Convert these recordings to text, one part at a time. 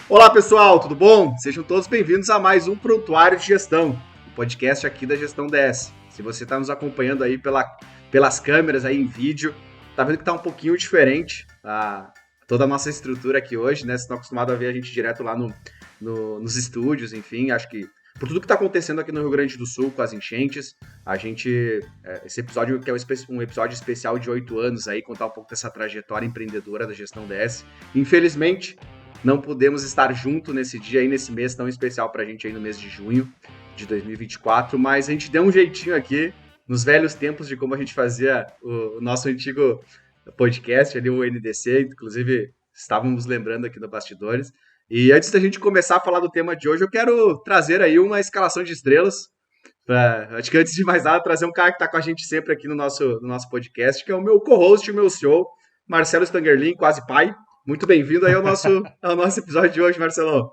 Olá pessoal, tudo bom? Sejam todos bem-vindos a mais um Prontuário de Gestão, o podcast aqui da Gestão DS. Se você está nos acompanhando aí pelas câmeras aí em vídeo, tá vendo que tá um pouquinho diferente toda a nossa estrutura aqui hoje, né? Vocês estão acostumados a ver a gente direto lá nos estúdios, enfim, acho que por tudo que está acontecendo aqui no Rio Grande do Sul com as enchentes, esse episódio que é um episódio especial de 8 anos aí, contar um pouco dessa trajetória empreendedora da Gestão DS. Infelizmente, não podemos estar junto nesse dia aí, nesse mês tão especial pra gente aí no mês de junho de 2024, mas a gente deu um jeitinho aqui, nos velhos tempos de como a gente fazia o nosso antigo podcast ali, o NDC, inclusive estávamos lembrando aqui no Bastidores. E antes da gente começar a falar do tema de hoje, eu quero trazer aí uma escalação de estrelas. Acho que antes de mais nada, trazer um cara que está com a gente sempre aqui no nosso podcast, que é o meu co-host, o meu CEO, Marcelo Stangerlin, quase pai. Muito bem-vindo aí ao nosso episódio de hoje, Marcelão.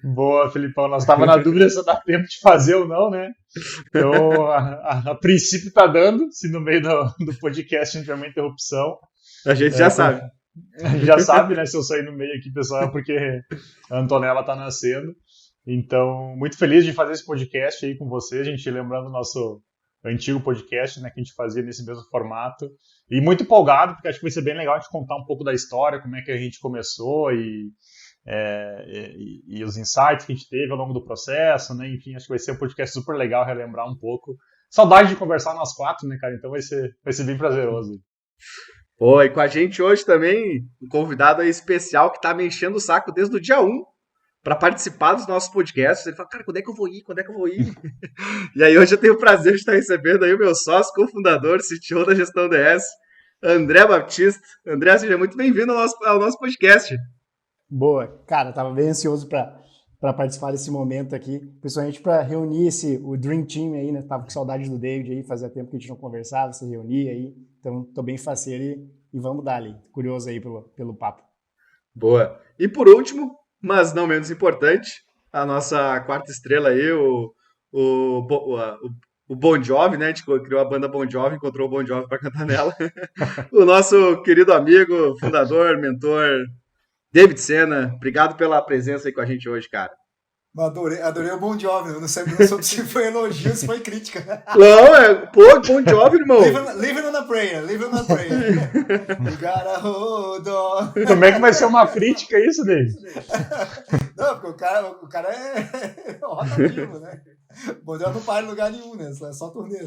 Boa, Felipão. Nós estávamos na dúvida se dá tempo de fazer ou não, né? Então, a princípio está dando, se no meio do podcast a gente tiver uma interrupção. A gente já sabe. A gente já sabe, né? Se eu sair no meio aqui, pessoal, é porque a Antonella está nascendo. Então, muito feliz de fazer esse podcast aí com você, a gente lembrando o nosso antigo podcast, né, que a gente fazia nesse mesmo formato. E muito empolgado, porque acho que vai ser bem legal a gente contar um pouco da história, como é que a gente começou e os insights que a gente teve ao longo do processo, né? Enfim, acho que vai ser um podcast super legal relembrar um pouco. Saudade de conversar nós quatro, né, cara? Então vai ser bem prazeroso. Oi, com a gente hoje também um convidado aí especial que tá me enchendo o saco desde o dia 1 para participar dos nossos podcasts. Ele fala, cara, quando é que eu vou ir? Quando é que eu vou ir? E aí hoje eu tenho o prazer de estar recebendo aí o meu sócio, cofundador, CTO da Gestão DS, André Baptista. André, seja muito bem-vindo ao nosso podcast. Boa. Cara, tava bem ansioso para participar desse momento aqui, principalmente para reunir o Dream Team aí, né? Tava com saudade do David aí, fazia tempo que a gente não conversava, se reunia aí. Então, tô bem faceiro e vamos dar ali. Curioso aí pelo papo. Boa. E por último, mas não menos importante, a nossa quarta estrela aí, o Bon Jovi, né? A gente criou a banda Bon Jovi, encontrou o Bon Jovi para cantar nela. O nosso querido amigo, fundador, mentor, David Senna. Obrigado pela presença aí com a gente hoje, cara. Adorei o Bon Jovi, eu não soube se foi elogio ou se foi crítica. Não, Bon Jovi, irmão. Leave it on a prayer. You gotta hold on. Como é que vai ser uma crítica isso, David? Não, porque o cara é rotativo, né? O Bon Jovi não para em lugar nenhum, né? Só turnê.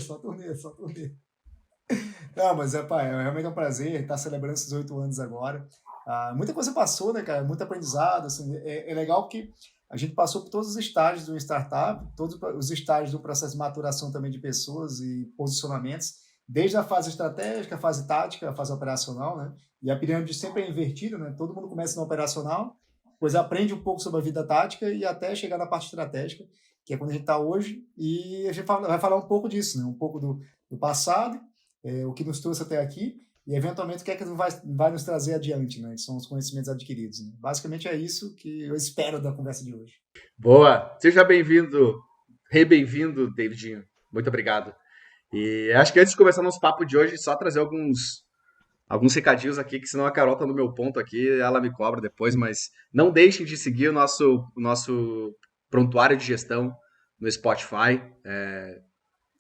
Não, mas realmente é um prazer estar celebrando esses 8 anos agora. Muita coisa passou, né, cara? Muito aprendizado. Assim, é legal que a gente passou por todos os estágios do startup, todos os estágios do processo de maturação também de pessoas e posicionamentos, desde a fase estratégica, a fase tática, a fase operacional, né? E a pirâmide sempre é invertida, né? Todo mundo começa no operacional, depois aprende um pouco sobre a vida tática e até chegar na parte estratégica, que é quando a gente está hoje. E a gente vai falar um pouco disso, né? Um pouco do passado, o que nos trouxe até aqui, e eventualmente o que é que vai nos trazer adiante, né? São os conhecimentos adquiridos. Né? Basicamente é isso que eu espero da conversa de hoje. Boa! Seja bem-vindo, bem-vindo, Davidinho. Muito obrigado. E acho que antes de começar nosso papo de hoje, só trazer alguns recadinhos aqui, que senão a Carol tá no meu ponto aqui, ela me cobra depois, mas não deixem de seguir o nosso prontuário de gestão no Spotify.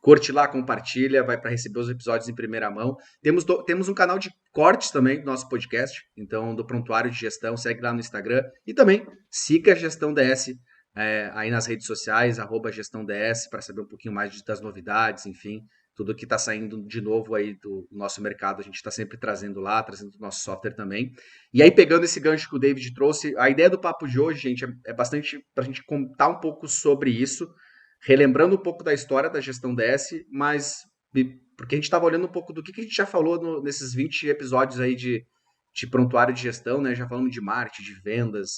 Curte lá, compartilha, vai para receber os episódios em primeira mão. Temos um canal de cortes também do nosso podcast, então do Prontuário de Gestão, segue lá no Instagram. E também siga a Gestão DS aí nas redes sociais, @GestãoDS, para saber um pouquinho mais das novidades, enfim, tudo que está saindo de novo aí do nosso mercado, a gente está sempre trazendo lá, trazendo o nosso software também. E aí, pegando esse gancho que o David trouxe, a ideia do papo de hoje, gente, é bastante para a gente contar um pouco sobre isso, relembrando um pouco da história da Gestão DS, mas porque a gente estava olhando um pouco do que a gente já falou nesses 20 episódios aí de prontuário de gestão, né? Já falamos de marketing, de vendas,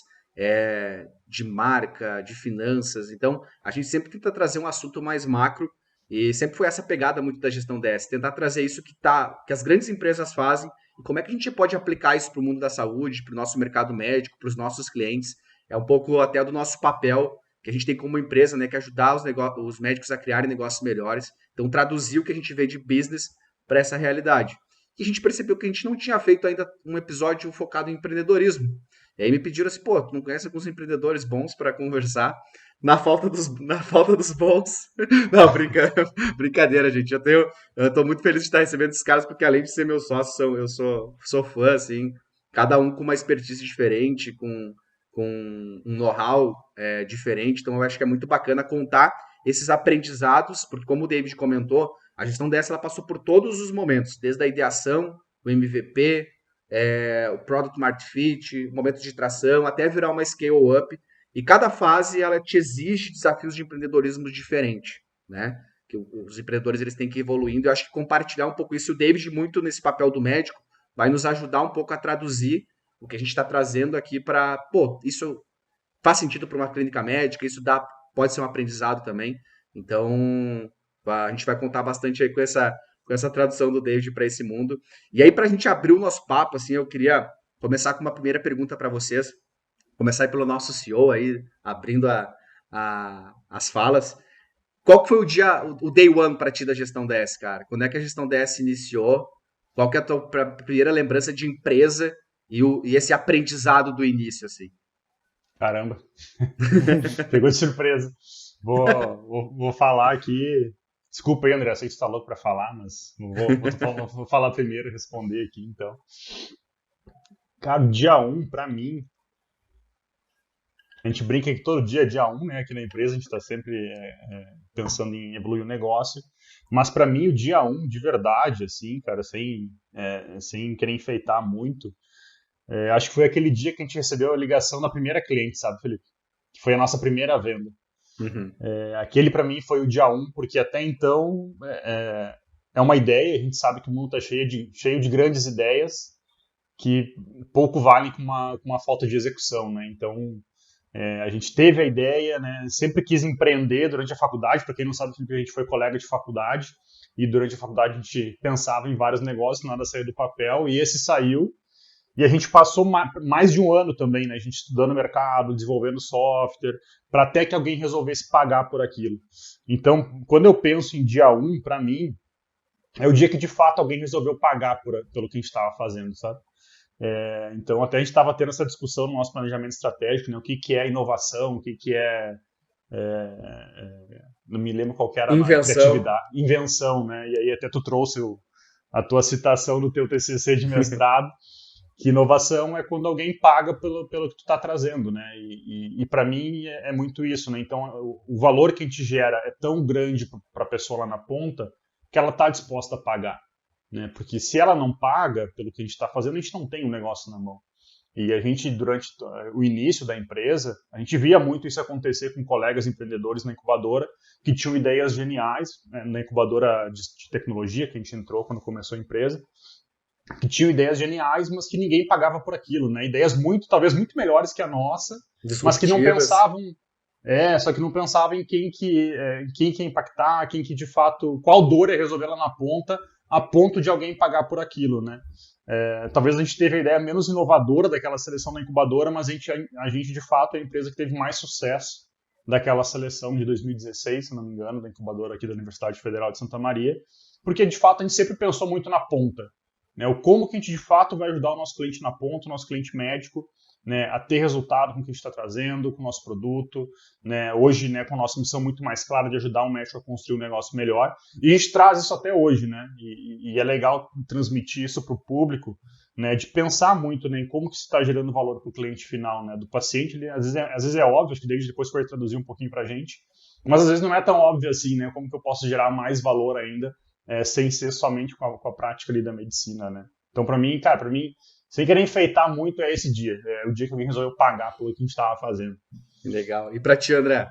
de marca, de finanças. Então, a gente sempre tenta trazer um assunto mais macro e sempre foi essa pegada muito da Gestão DS, tentar trazer isso que as grandes empresas fazem e como é que a gente pode aplicar isso para o mundo da saúde, para o nosso mercado médico, para os nossos clientes. É um pouco até do nosso papel que a gente tem como empresa, né, que é ajudar os médicos a criarem negócios melhores. Então, traduzir o que a gente vê de business para essa realidade. E a gente percebeu que a gente não tinha feito ainda um episódio focado em empreendedorismo. E aí me pediram assim, pô, tu não conhece alguns empreendedores bons para conversar? Na falta dos bons. Não, brincadeira, gente. Eu tô muito feliz de estar recebendo esses caras, porque além de ser meu sócio, sou fã, assim, cada um com uma expertise diferente, com um know-how diferente. Então eu acho que é muito bacana contar esses aprendizados, porque como o David comentou, a gestão dessa ela passou por todos os momentos, desde a ideação, o MVP, o Product Market Fit, o momento de tração, até virar uma scale-up. E cada fase ela te exige desafios de empreendedorismo diferente, né? Que os empreendedores eles têm que ir evoluindo. Eu acho que compartilhar um pouco isso, o David muito nesse papel do médico, vai nos ajudar um pouco a traduzir o que a gente está trazendo aqui para, pô, isso faz sentido para uma clínica médica, pode ser um aprendizado também. Então, a gente vai contar bastante aí com essa tradução do David para esse mundo. E aí, para a gente abrir o nosso papo, assim, eu queria começar com uma primeira pergunta para vocês. Começar aí pelo nosso CEO aí, abrindo as falas. Qual que foi o day one para ti da gestão DS, cara? Quando é que a gestão DS iniciou? Qual que é a tua primeira lembrança de empresa e esse aprendizado do início, assim? Caramba, pegou de surpresa. Vou falar aqui. Desculpa aí, André, eu sei que você está louco para falar, mas vou falar primeiro e responder aqui, então. Cara, dia 1, para mim, a gente brinca que todo dia é dia 1, né, aqui na empresa, a gente está sempre pensando em evoluir o negócio, mas para mim o dia 1, de verdade, assim, cara, sem querer enfeitar muito, acho que foi aquele dia que a gente recebeu a ligação da primeira cliente, sabe, Felipe? Que foi a nossa primeira venda. Uhum. Aquele para mim foi o dia 1, porque até então é uma ideia, a gente sabe que o mundo está cheio de grandes ideias que pouco valem com uma falta de execução, né? Então, a gente teve a ideia, né? Sempre quis empreender durante a faculdade. Para quem não sabe, a gente foi colega de faculdade e durante a faculdade a gente pensava em vários negócios, nada saiu do papel e esse saiu. E a gente passou mais de um ano também, né? A gente estudando o mercado, desenvolvendo software, para até que alguém resolvesse pagar por aquilo. Então, quando eu penso em dia 1, para mim, é o dia que de fato alguém resolveu pagar pelo que a gente estava fazendo, sabe? Então, até a gente estava tendo essa discussão no nosso planejamento estratégico, né? O que é inovação, o que não me lembro qual que era a criatividade. Invenção, né? E aí até tu trouxe a tua citação do teu TCC de mestrado, que inovação é quando alguém paga pelo que tu está trazendo, né? E para mim é muito isso, né? Então, o valor que a gente gera é tão grande para a pessoa lá na ponta que ela está disposta a pagar. Né? Porque se ela não paga pelo que a gente está fazendo, a gente não tem um negócio na mão. E a gente, durante o início da empresa, a gente via muito isso acontecer com colegas empreendedores na incubadora que tinham ideias geniais, né? Na incubadora de tecnologia que a gente entrou quando começou a empresa, que tinham ideias geniais, mas que ninguém pagava por aquilo. Né? Ideias talvez muito melhores que a nossa, mas que não pensavam... só que não pensava em quem que ia impactar, quem que de fato, qual dor ia resolver lá na ponta, a ponto de alguém pagar por aquilo, né? Talvez a gente teve a ideia menos inovadora daquela seleção da incubadora, mas a gente de fato é a empresa que teve mais sucesso daquela seleção de 2016, se não me engano, da incubadora aqui da Universidade Federal de Santa Maria, porque de fato a gente sempre pensou muito na ponta, né? O como que a gente de fato vai ajudar o nosso cliente na ponta, o nosso cliente médico, né, a ter resultado com o que a gente está trazendo, com o nosso produto, né, hoje, né, com a nossa missão muito mais clara de ajudar o médico a construir um negócio melhor, e a gente traz isso até hoje, né, e é legal transmitir isso para o público, né, de pensar muito, né, em como que se está gerando valor para o cliente final, né, do paciente. Às vezes é óbvio, acho que desde depois foi traduzir um pouquinho para a gente, mas às vezes não é tão óbvio assim, né, como que eu posso gerar mais valor ainda, sem ser somente com a prática ali da medicina, né. Então, para mim, sem querer enfeitar muito, é esse dia. É o dia que alguém resolveu pagar pelo que a gente estava fazendo. Legal. E pra ti, André?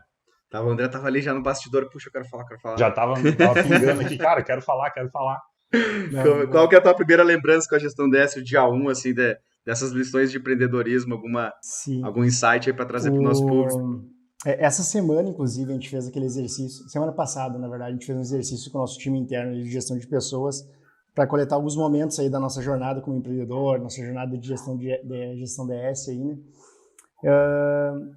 O André tava ali já no bastidor. Puxa, eu quero falar. Já tava pingando aqui. Cara, quero falar. Qual que é a tua primeira lembrança com a gestão dessa, o dia 1, assim, dessas lições de empreendedorismo? Algum insight aí pra trazer pro nosso público? Essa semana, inclusive, a gente fez aquele exercício. Semana passada, na verdade, a gente fez um exercício com o nosso time interno de gestão de pessoas para coletar alguns momentos aí da nossa jornada como empreendedor, nossa jornada de gestão DS aí, né?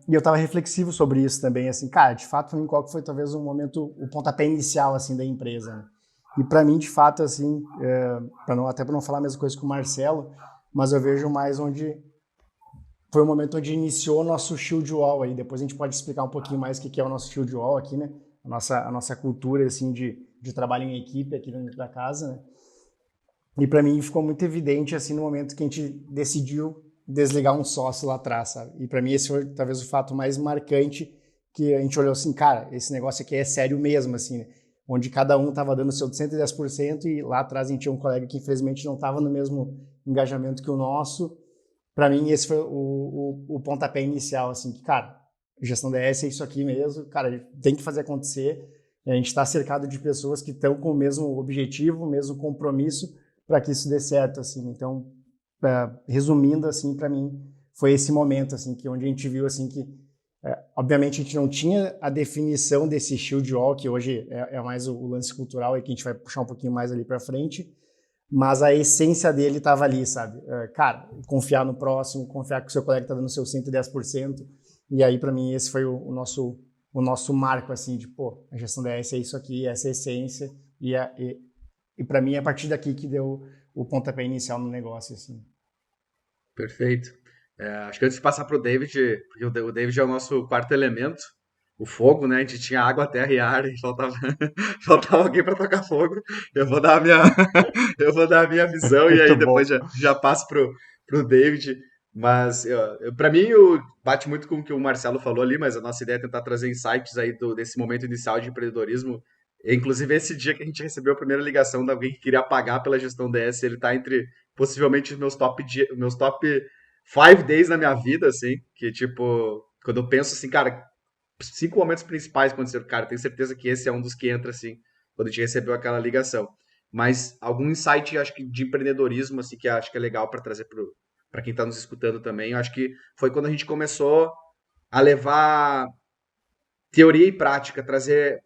E eu estava reflexivo sobre isso também, assim, cara, de fato, para mim, qual que foi talvez o pontapé inicial, assim, da empresa, né? E para mim, de fato, assim, até para não falar a mesma coisa que o Marcelo, mas eu vejo mais onde foi o momento onde iniciou o nosso Shield Wall aí. Depois a gente pode explicar um pouquinho mais o que é o nosso Shield Wall aqui, né? A nossa cultura, assim, de trabalho em equipe aqui dentro da casa, né? E para mim ficou muito evidente, assim, no momento que a gente decidiu desligar um sócio lá atrás, sabe? E para mim esse foi talvez o fato mais marcante, que a gente olhou assim, cara, esse negócio aqui é sério mesmo, assim, né? Onde cada um estava dando o seu 110% e lá atrás a gente tinha um colega que infelizmente não estava no mesmo engajamento que o nosso. Para mim esse foi o pontapé inicial, assim, que, cara, gestão DS é isso aqui mesmo, cara, tem que fazer acontecer. A gente está cercado de pessoas que estão com o mesmo objetivo, o mesmo compromisso para que isso dê certo, assim. Então, resumindo, assim, para mim foi esse momento, assim, que onde a gente viu, assim, que obviamente a gente não tinha a definição desse Shield Wall, que hoje é mais o lance cultural e que a gente vai puxar um pouquinho mais ali para frente, mas a essência dele estava ali, sabe? Cara, confiar no próximo, confiar que o seu colega está dando o seu 110%, e aí para mim esse foi o nosso marco, assim, de, pô, a gestão da ES é isso aqui, essa é a essência, e para mim é a partir daqui que deu o pontapé inicial no negócio, assim. Perfeito. Acho que antes de passar para o David, porque o David é o nosso quarto elemento, o fogo, né? A gente tinha água, terra e ar, e faltava, faltava alguém para tocar fogo. Eu vou dar a minha, eu vou dar a minha visão e aí Muito bom. depois já passo pro David. Mas para mim bate muito com o que o Marcelo falou ali, mas a nossa ideia é tentar trazer insights aí desse momento inicial de empreendedorismo. Inclusive esse dia que a gente recebeu a primeira ligação de alguém que queria pagar pela gestão DS, ele está entre possivelmente os meus top 5 days na minha vida, assim, que tipo, quando eu penso assim, cara, 5 momentos principais que aconteceram, cara, tenho certeza que esse é um dos que entra, assim, quando a gente recebeu aquela ligação. Mas algum insight, acho que de empreendedorismo, assim, que acho que é legal para trazer para quem está nos escutando também, acho que foi quando a gente começou a levar teoria e prática, trazer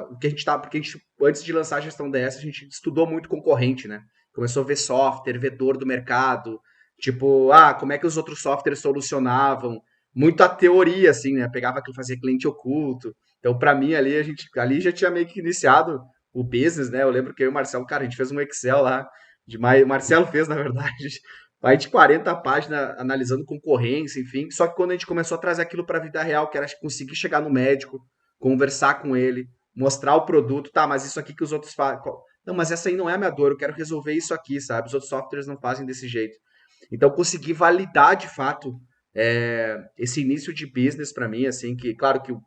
o que a gente estava, porque a gente, antes de lançar a gestão DS, a gente estudou muito concorrente, né? Começou a ver software, ver dor do mercado, tipo, como é que os outros softwares solucionavam, muito a teoria, assim, né? Pegava aquilo, fazia cliente oculto. Então, para mim, ali já tinha meio que iniciado o business, né? Eu lembro que eu e o Marcelo, cara, a gente fez um Excel lá, o Marcelo fez, na verdade, mais de 40 páginas analisando concorrência, enfim. Só que quando a gente começou a trazer aquilo para a vida real, que era conseguir chegar no médico, conversar com ele, mostrar o produto, tá, mas isso aqui que os outros fazem. Não, mas essa aí não é a minha dor, eu quero resolver isso aqui, sabe? Os outros softwares não fazem desse jeito. Então, conseguir validar de fato esse início de business para mim, assim, que claro que o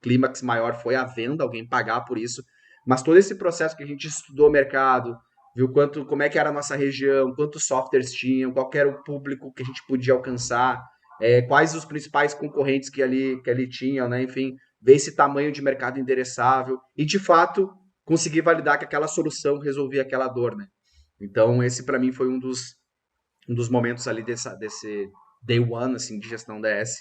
clímax maior foi a venda, alguém pagar por isso, mas todo esse processo que a gente estudou o mercado, viu como é que era a nossa região, quantos softwares tinham, qual era o público que a gente podia alcançar, quais os principais concorrentes que ali tinham, né? Enfim, ver esse tamanho de mercado endereçável e, de fato, conseguir validar que aquela solução resolvia aquela dor, né? Então, esse para mim foi um dos momentos ali desse day one, assim, de gestão DS.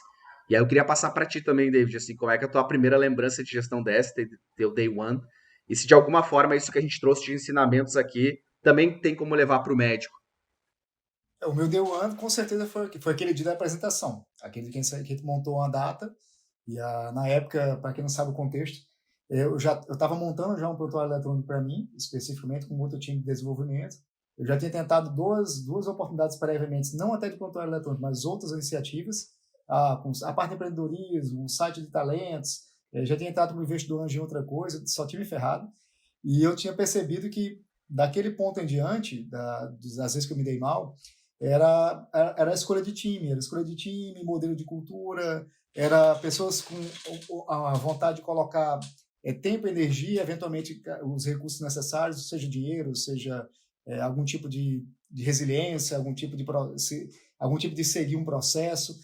E aí eu queria passar para ti também, David, assim, como é que é a tua primeira lembrança de gestão DS, teu day one, e se de alguma forma isso que a gente trouxe de ensinamentos aqui também tem como levar para o médico. O meu day one, com certeza, foi aquele dia da apresentação. Aquele que a gente montou uma data, e na época, para quem não sabe o contexto, eu estava montando já um prontuário eletrônico para mim, especificamente com outro time de desenvolvimento. Eu já tinha tentado duas oportunidades previamente, não até de prontuário eletrônico, mas outras iniciativas, com a parte de empreendedorismo, um site de talentos. Eu já tinha entrado como investidor anjo em outra coisa, só tive ferrado. E eu tinha percebido que, daquele ponto em diante, das vezes que eu me dei mal, era a escolha de time, modelo de cultura, era pessoas com a vontade de colocar tempo, energia, eventualmente os recursos necessários, seja dinheiro, seja algum tipo de resiliência, algum tipo de seguir um processo,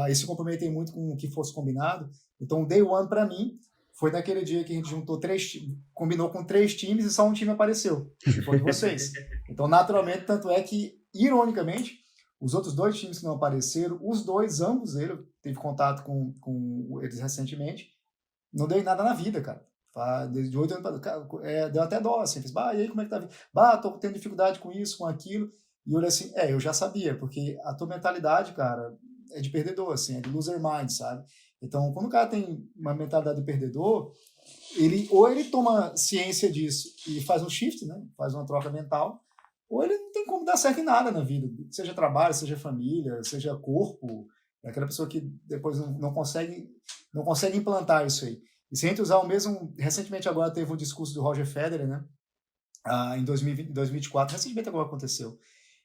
e se comprometem muito com o que fosse combinado. Então, o Day One, para mim, foi naquele dia que a gente combinou com 3 times e só um time apareceu, que foi de vocês. Então, naturalmente, tanto é que, ironicamente, os outros 2 times que não apareceram, ambos eles, eu tive contato com eles recentemente, não dei nada na vida, cara. Desde 8 anos para deu até dó, assim, fiz, e aí como é que tá? Tô tendo dificuldade com isso, com aquilo, e eu olhei assim, eu já sabia, porque a tua mentalidade, cara, é de perdedor, assim, é de loser mind, sabe? Então, quando o cara tem uma mentalidade de perdedor, ele toma ciência disso e faz um shift, né? Faz uma troca mental, ou ele não tem como dar certo em nada na vida, seja trabalho, seja família, seja corpo, é aquela pessoa que depois não consegue implantar isso aí. E se a gente usar o mesmo, recentemente agora teve um discurso do Roger Federer, né, em 2024, recentemente agora aconteceu,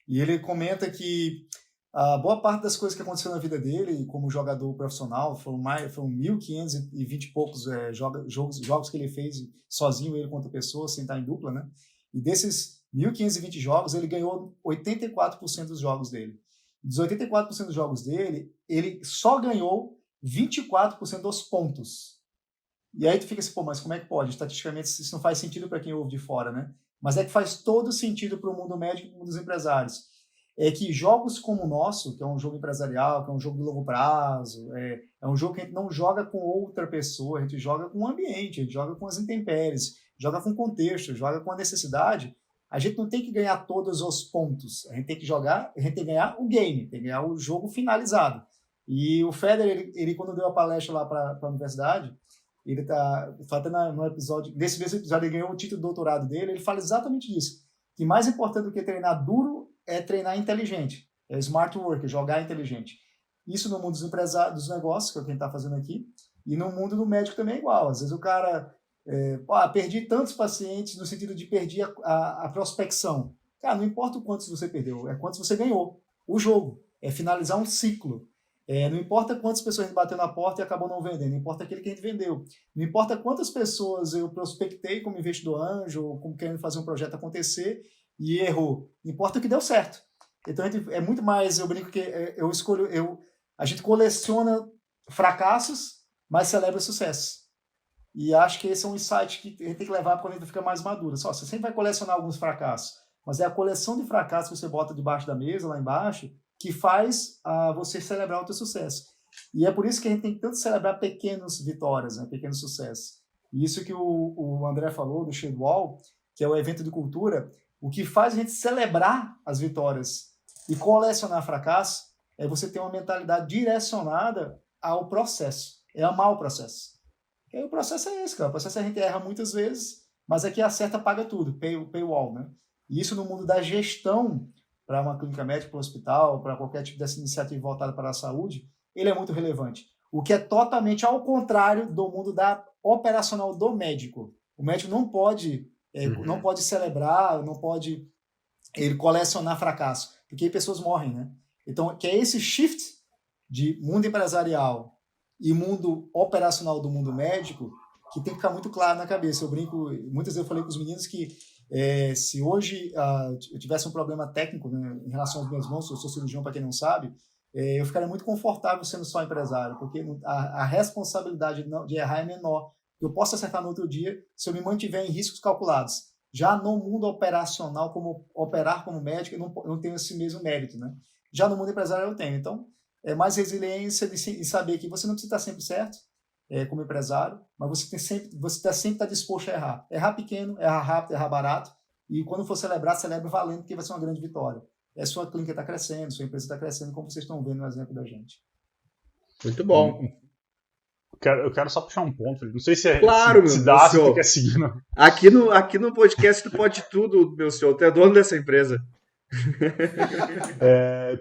e ele comenta que a boa parte das coisas que aconteceu na vida dele, como jogador profissional, foram 1.520 e poucos jogos que ele fez sozinho, ele contra pessoas, sem estar em dupla, né? E desses 1.520 jogos, ele ganhou 84% dos jogos dele. Dos 84% dos jogos dele, ele só ganhou 24% dos pontos. E aí tu fica assim, pô, mas como é que pode? Estatisticamente isso não faz sentido para quem ouve de fora, né? Mas é que faz todo sentido para o mundo médico e para o mundo dos empresários. É que jogos como o nosso, que é um jogo empresarial, que é um jogo de longo prazo, é um jogo que a gente não joga com outra pessoa, a gente joga com o ambiente, a gente joga com as intempéries, joga com contexto, joga com a necessidade. A gente não tem que ganhar todos os pontos, a gente tem que jogar, a gente tem que ganhar o game, tem que ganhar o jogo finalizado. E o Federer, ele quando deu a palestra lá para a universidade, ele está falando no episódio, nesse mesmo episódio ele ganhou o título de doutorado dele, ele fala exatamente isso, que mais importante do que treinar duro é treinar inteligente, é smart work, jogar inteligente. Isso no mundo dos empresários, dos negócios, que é o que a gente está fazendo aqui, e no mundo do médico também é igual. Às vezes o cara, perdi tantos pacientes no sentido de perder a prospecção. Cara, não importa o quantos você perdeu, é quantos você ganhou. O jogo é finalizar um ciclo. Não importa quantas pessoas a gente bateu na porta e acabou não vendendo, não importa aquele que a gente vendeu. Não importa quantas pessoas eu prospectei como investidor anjo, ou como querendo fazer um projeto acontecer, e errou. Importa o que deu certo. Então, é muito mais, eu brinco que a gente coleciona fracassos, mas celebra sucesso. E acho que esse é um insight que a gente tem que levar quando a gente fica mais maduro. Você sempre vai colecionar alguns fracassos, mas é a coleção de fracassos que você bota debaixo da mesa, lá embaixo, que faz você celebrar o teu sucesso. E é por isso que a gente tem que tanto celebrar pequenas vitórias, né, pequenos sucessos. E isso que o André falou do Shadewall, que é o evento de cultura, o que faz a gente celebrar as vitórias e colecionar fracasso é você ter uma mentalidade direcionada ao processo, é amar o processo. E o processo é esse, cara. O processo a gente erra muitas vezes, mas aqui acerta, paga tudo, paywall, né? E isso no mundo da gestão, para uma clínica médica, para um hospital, para qualquer tipo dessa iniciativa voltada para a saúde, ele é muito relevante. O que é totalmente ao contrário do mundo da operacional do médico. O médico não pode celebrar, não pode ele colecionar fracasso, porque aí pessoas morrem, né? Então, que é esse shift de mundo empresarial e mundo operacional do mundo médico que tem que ficar muito claro na cabeça. Eu brinco, muitas vezes eu falei com os meninos que se hoje eu tivesse um problema técnico, né, em relação às minhas mãos, eu sou cirurgião, para quem não sabe, eu ficaria muito confortável sendo só empresário, porque a responsabilidade de errar é menor. Eu posso acertar no outro dia se eu me mantiver em riscos calculados. Já no mundo operacional, como operar como médico, eu não tenho esse mesmo mérito, né? Já no mundo empresarial eu tenho. Então, é mais resiliência em saber que você não precisa estar sempre certo como empresário, mas você sempre está disposto a errar. Errar pequeno, errar rápido, errar barato, e quando for celebrar, celebre valendo, porque vai ser uma grande vitória. Sua clínica está crescendo, sua empresa está crescendo, como vocês estão vendo no exemplo da gente. Muito bom. Eu quero só puxar um ponto. Não sei se claro, se dá, se tu quer seguir. Não. Aqui no podcast tu pode tudo, meu senhor. Tu é dono dessa empresa.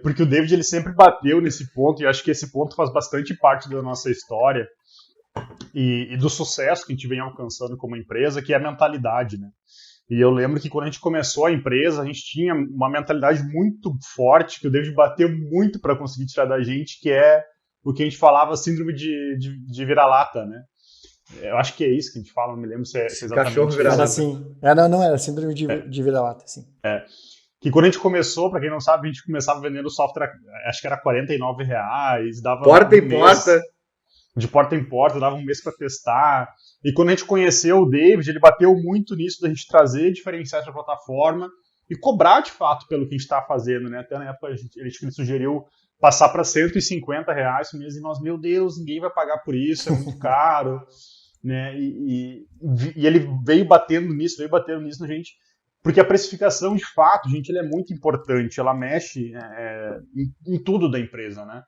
Porque o David ele sempre bateu nesse ponto, e eu acho que esse ponto faz bastante parte da nossa história e do sucesso que a gente vem alcançando como empresa, que é a mentalidade, né? E eu lembro que quando a gente começou a empresa, a gente tinha uma mentalidade muito forte, que o David bateu muito para conseguir tirar da gente, que é o que a gente falava síndrome de vira-lata, né? Eu acho que é isso que a gente fala, não me lembro se é exatamente cachorro vira-lata. Assim, não era síndrome de vira-lata, assim. Que quando a gente começou, para quem não sabe, a gente começava vendendo software, acho que era R$49, dava porta em porta. De porta em porta, dava um mês para testar. E quando a gente conheceu o David, ele bateu muito nisso da gente trazer diferenciais para a plataforma e cobrar de fato pelo que a gente está fazendo, né? Até na época ele sugeriu passar para R$150 por mês, e nós, meu Deus, ninguém vai pagar por isso, é muito caro, né? E ele veio batendo nisso na gente, porque a precificação, de fato, gente, ela é muito importante, ela mexe em tudo da empresa, né?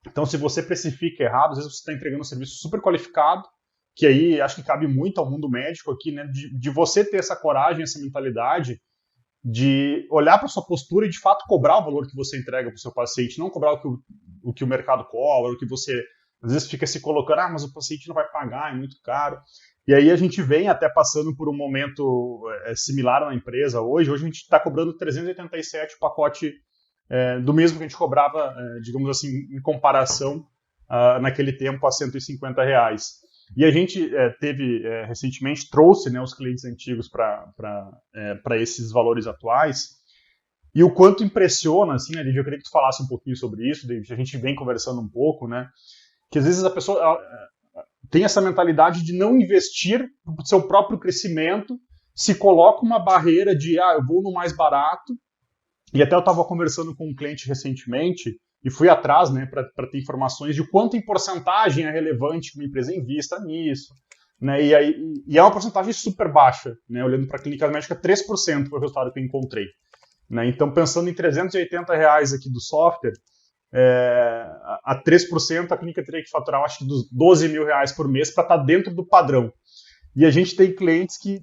Então, se você precifica errado, às vezes você está entregando um serviço super qualificado, que aí acho que cabe muito ao mundo médico aqui, né? De você ter essa coragem, essa mentalidade de olhar para sua postura e de fato cobrar o valor que você entrega para o seu paciente, não cobrar o que o mercado cobra, o que você às vezes fica se colocando, mas o paciente não vai pagar, é muito caro. E aí a gente vem até passando por um momento similar na empresa hoje. Hoje a gente está cobrando 387 o pacote do mesmo que a gente cobrava, digamos assim, em comparação naquele tempo a R$150. E a gente recentemente trouxe, né, os clientes antigos para esses valores atuais. E o quanto impressiona, assim, né, David, eu queria que tu falasse um pouquinho sobre isso, David, a gente vem conversando um pouco, né, que às vezes a pessoa tem essa mentalidade de não investir no seu próprio crescimento, se coloca uma barreira de, eu vou no mais barato, e até eu estava conversando com um cliente recentemente, e fui atrás, né, para ter informações de quanto em porcentagem é relevante que uma empresa invista nisso, né, e é uma porcentagem super baixa, né, olhando para a clínica médica, 3% foi o resultado que eu encontrei. Né, então, pensando em R$380 aqui do software, a 3% a clínica teria que faturar, acho que dos R$12 mil por mês para estar dentro do padrão. E a gente tem clientes que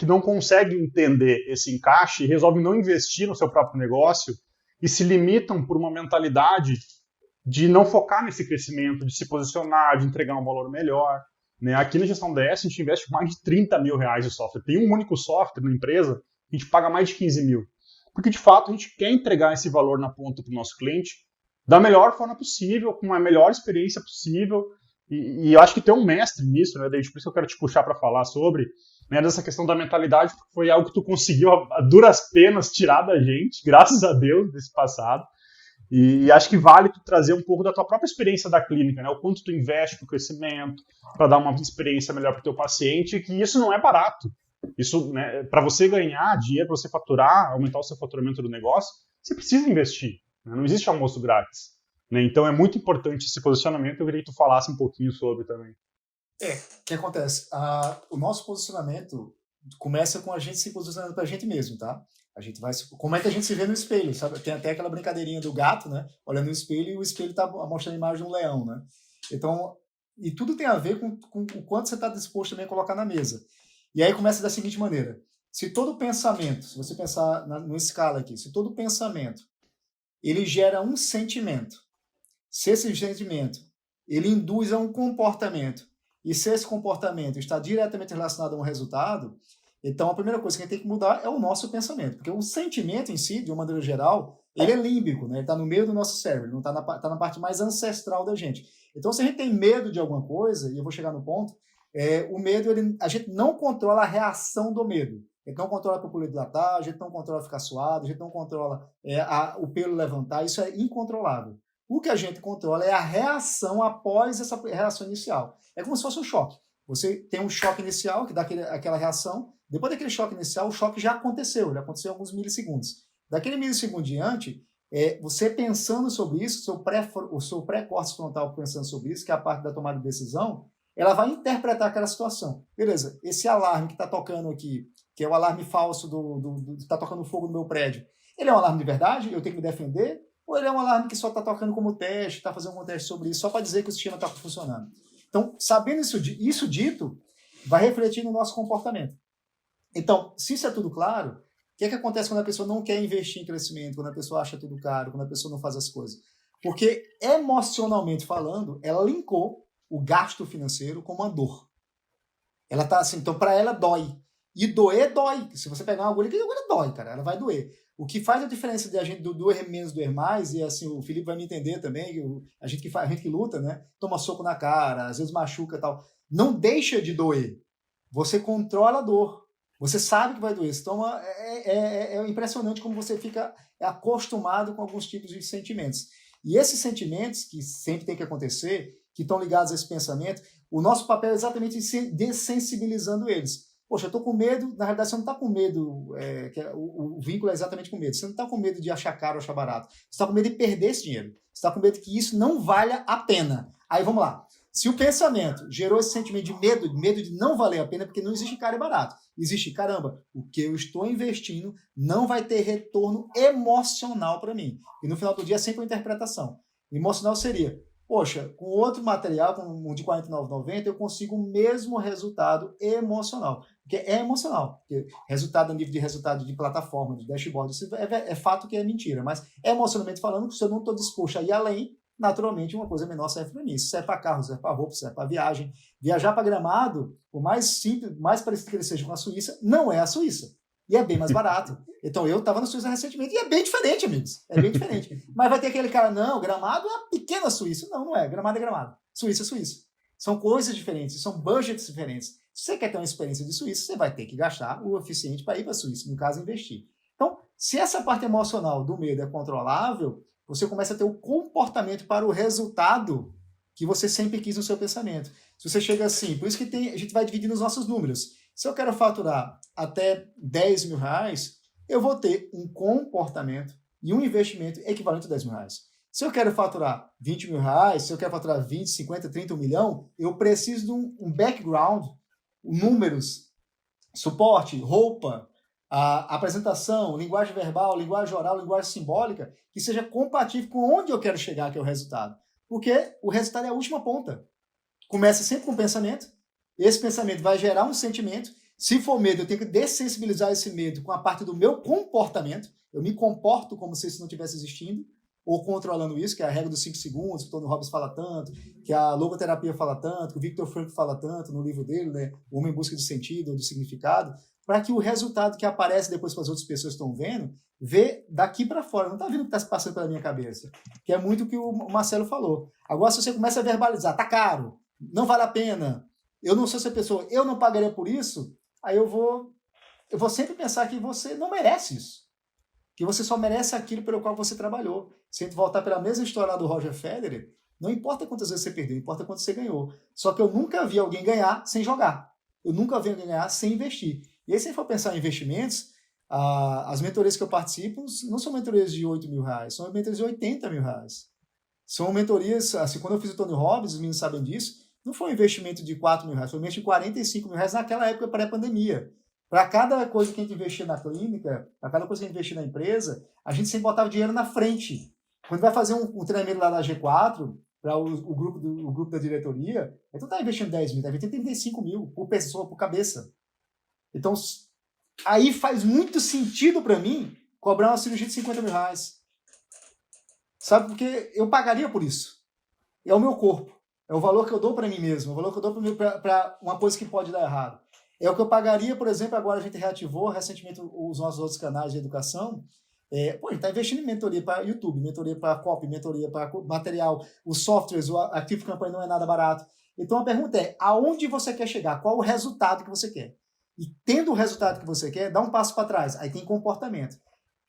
não conseguem entender esse encaixe e resolvem não investir no seu próprio negócio e se limitam por uma mentalidade de não focar nesse crescimento, de se posicionar, de entregar um valor melhor. Né? Aqui na Gestão DS a gente investe mais de R$30 mil em software. Tem um único software na empresa que a gente paga mais de 15 mil. Porque, de fato, a gente quer entregar esse valor na ponta para o nosso cliente da melhor forma possível, com a melhor experiência possível. E eu acho que tem um mestre nisso, né, David? Por isso que eu quero te puxar para falar sobre, né, dessa questão da mentalidade, porque foi algo que tu conseguiu a duras penas tirar da gente, graças a Deus, desse passado. E acho que vale tu trazer um pouco da tua própria experiência da clínica, né, o quanto tu investe para o crescimento, para dar uma experiência melhor para o teu paciente, e que isso não é barato. Isso, né, para você ganhar dinheiro, para você faturar, aumentar o seu faturamento do negócio, você precisa investir. Né? Não existe almoço grátis. Né? Então é muito importante esse posicionamento. Eu queria que tu falasse um pouquinho sobre também. O que acontece? O nosso posicionamento começa com a gente se posicionando para a gente mesmo, tá? A gente vai, como é que a gente se vê no espelho, sabe? Tem até aquela brincadeirinha do gato, né? Olhando no espelho e o espelho está mostrando a imagem de um leão, né? Então, e tudo tem a ver com o quanto você está disposto também a colocar na mesa. E aí começa da seguinte maneira: se todo pensamento, se você pensar numa escala aqui, se todo pensamento ele gera um sentimento, se esse sentimento ele induz a um comportamento, e se esse comportamento está diretamente relacionado a um resultado, então a primeira coisa que a gente tem que mudar é o nosso pensamento, porque o sentimento em si, de uma maneira geral, ele é límbico, né? Ele está no meio do nosso cérebro, não está na parte mais ancestral da gente. Então, se a gente tem medo de alguma coisa, e eu vou chegar no ponto, o medo, a gente não controla a reação do medo. A gente não controla a pupila dilatar, a gente não controla ficar suado, a gente não controla o pelo levantar, isso é incontrolável. O que a gente controla é a reação após essa reação inicial. É como se fosse um choque. Você tem um choque inicial, que dá aquela reação, depois daquele choque inicial, o choque já aconteceu em alguns milissegundos. Daquele milissegundo diante, você pensando sobre isso, o seu pré-córtex frontal pensando sobre isso, que é a parte da tomada de decisão, ela vai interpretar aquela situação. Beleza, esse alarme que está tocando aqui, que é o alarme falso está tocando fogo no meu prédio, ele é um alarme de verdade? Eu tenho que me defender? Ou ele é um alarme que só está tocando como teste, está fazendo um teste sobre isso, só para dizer que o sistema está funcionando? Então, sabendo isso dito, vai refletir no nosso comportamento. Então, se isso é tudo claro, o que acontece quando a pessoa não quer investir em crescimento, quando a pessoa acha tudo caro, quando a pessoa não faz as coisas? Porque, emocionalmente falando, ela linkou o gasto financeiro com uma dor. Ela tá assim, então para ela dói. E doer, dói. Se você pegar uma agulha, a agulha dói, cara, ela vai doer. O que faz a diferença de a gente doer menos, doer mais, e assim, o Felipe vai me entender também, a gente que luta, né, toma soco na cara, às vezes machuca e tal, não deixa de doer. Você controla a dor. Você sabe que vai doer. Então é impressionante como você fica acostumado com alguns tipos de sentimentos. E esses sentimentos, que sempre tem que acontecer, que estão ligados a esse pensamento, o nosso papel é exatamente dessensibilizando eles. Poxa, eu estou com medo, na realidade você não está com medo, o vínculo é exatamente com medo, você não está com medo de achar caro ou achar barato, você está com medo de perder esse dinheiro, você está com medo de que isso não valha a pena. Aí vamos lá, se o pensamento gerou esse sentimento de medo de não valer a pena, porque não existe caro e barato, existe, caramba, o que eu estou investindo não vai ter retorno emocional para mim, e no final do dia é sempre uma interpretação. Emocional seria, poxa, com outro material, com um de R$ 49,90, eu consigo o mesmo resultado emocional. Porque é emocional. Porque resultado a nível de resultado de plataforma, de dashboard, isso é fato que é mentira. Mas emocionalmente falando, se eu não estou disposto a ir além, naturalmente uma coisa menor serve para mim. Isso serve para carro, serve para roupa, serve para viagem. Viajar para Gramado, por mais simples, mais parecido que ele seja com a Suíça, não é a Suíça. E é bem mais barato. Então, eu estava na Suíça recentemente e é bem diferente, amigos. É bem diferente. Mas vai ter aquele cara, não, Gramado é a pequena Suíça. Não, não é. Gramado é Gramado. Suíça é Suíça. São coisas diferentes, são budgets diferentes. Se você quer ter uma experiência de Suíça, você vai ter que gastar o eficiente para ir para a Suíça, no caso, investir. Então, se essa parte emocional do medo é controlável, você começa a ter o comportamento para o resultado que você sempre quis no seu pensamento. Se você chega assim, por isso que a gente vai dividir nos nossos números. Se eu quero faturar até 10 mil reais, eu vou ter um comportamento e um investimento equivalente a 10 mil reais. Se eu quero faturar 20 mil reais, se eu quero faturar 20, 50, 30, 1 milhão, eu preciso de um background, números, suporte, roupa, a apresentação, linguagem verbal, linguagem oral, linguagem simbólica, que seja compatível com onde eu quero chegar, que é o resultado. Porque o resultado é a última ponta. Começa sempre com o pensamento, esse pensamento vai gerar um sentimento. Se for medo, eu tenho que dessensibilizar esse medo com a parte do meu comportamento. Eu me comporto como se isso não estivesse existindo, ou controlando isso, que é a regra dos 5 segundos, que o Tony Robbins fala tanto, que a logoterapia fala tanto, que o Viktor Frankl fala tanto no livro dele, né, O Homem em Busca de Sentido ou de Significado, para que o resultado que aparece depois que as outras pessoas estão vendo, vê daqui para fora, não está vendo o que está se passando pela minha cabeça, que é muito o que o Marcelo falou. Agora, se você começa a verbalizar, tá caro, não vale a pena, eu não sou essa pessoa, eu não pagaria por isso, aí eu vou sempre pensar que você não merece isso. Que você só merece aquilo pelo qual você trabalhou. Se a gente voltar pela mesma história lá do Roger Federer, não importa quantas vezes você perdeu, importa quanto você ganhou. Só que eu nunca vi alguém ganhar sem jogar. Eu nunca vi alguém ganhar sem investir. E aí, se a gente for pensar em investimentos, as mentorias que eu participo não são mentorias de 8 mil reais, são mentorias de 80 mil reais. São mentorias, assim, quando eu fiz o Tony Robbins, os meninos sabem disso, não foi um investimento de 4 mil reais, foi um investimento de 45 mil reais naquela época pré-pandemia. Para cada coisa que a gente investia na clínica, para cada coisa que a gente investia na empresa, a gente sempre botava dinheiro na frente. Quando vai fazer um treinamento lá da G4, para o grupo da diretoria, então está investindo 10 mil, está investindo 35 mil por pessoa, por cabeça. Então, aí faz muito sentido para mim cobrar uma cirurgia de 50 mil reais. Sabe, porque eu pagaria por isso. É o meu corpo. É o valor que eu dou para mim mesmo, é o valor que eu dou para uma coisa que pode dar errado. É o que eu pagaria, por exemplo, agora a gente reativou recentemente os nossos outros canais de educação. A gente está investindo em mentoria para YouTube, mentoria para copy, mentoria para material, os softwares, o Active Campaign não é nada barato. Então a pergunta é, aonde você quer chegar? Qual o resultado que você quer? E tendo o resultado que você quer, dá um passo para trás. Aí tem comportamento.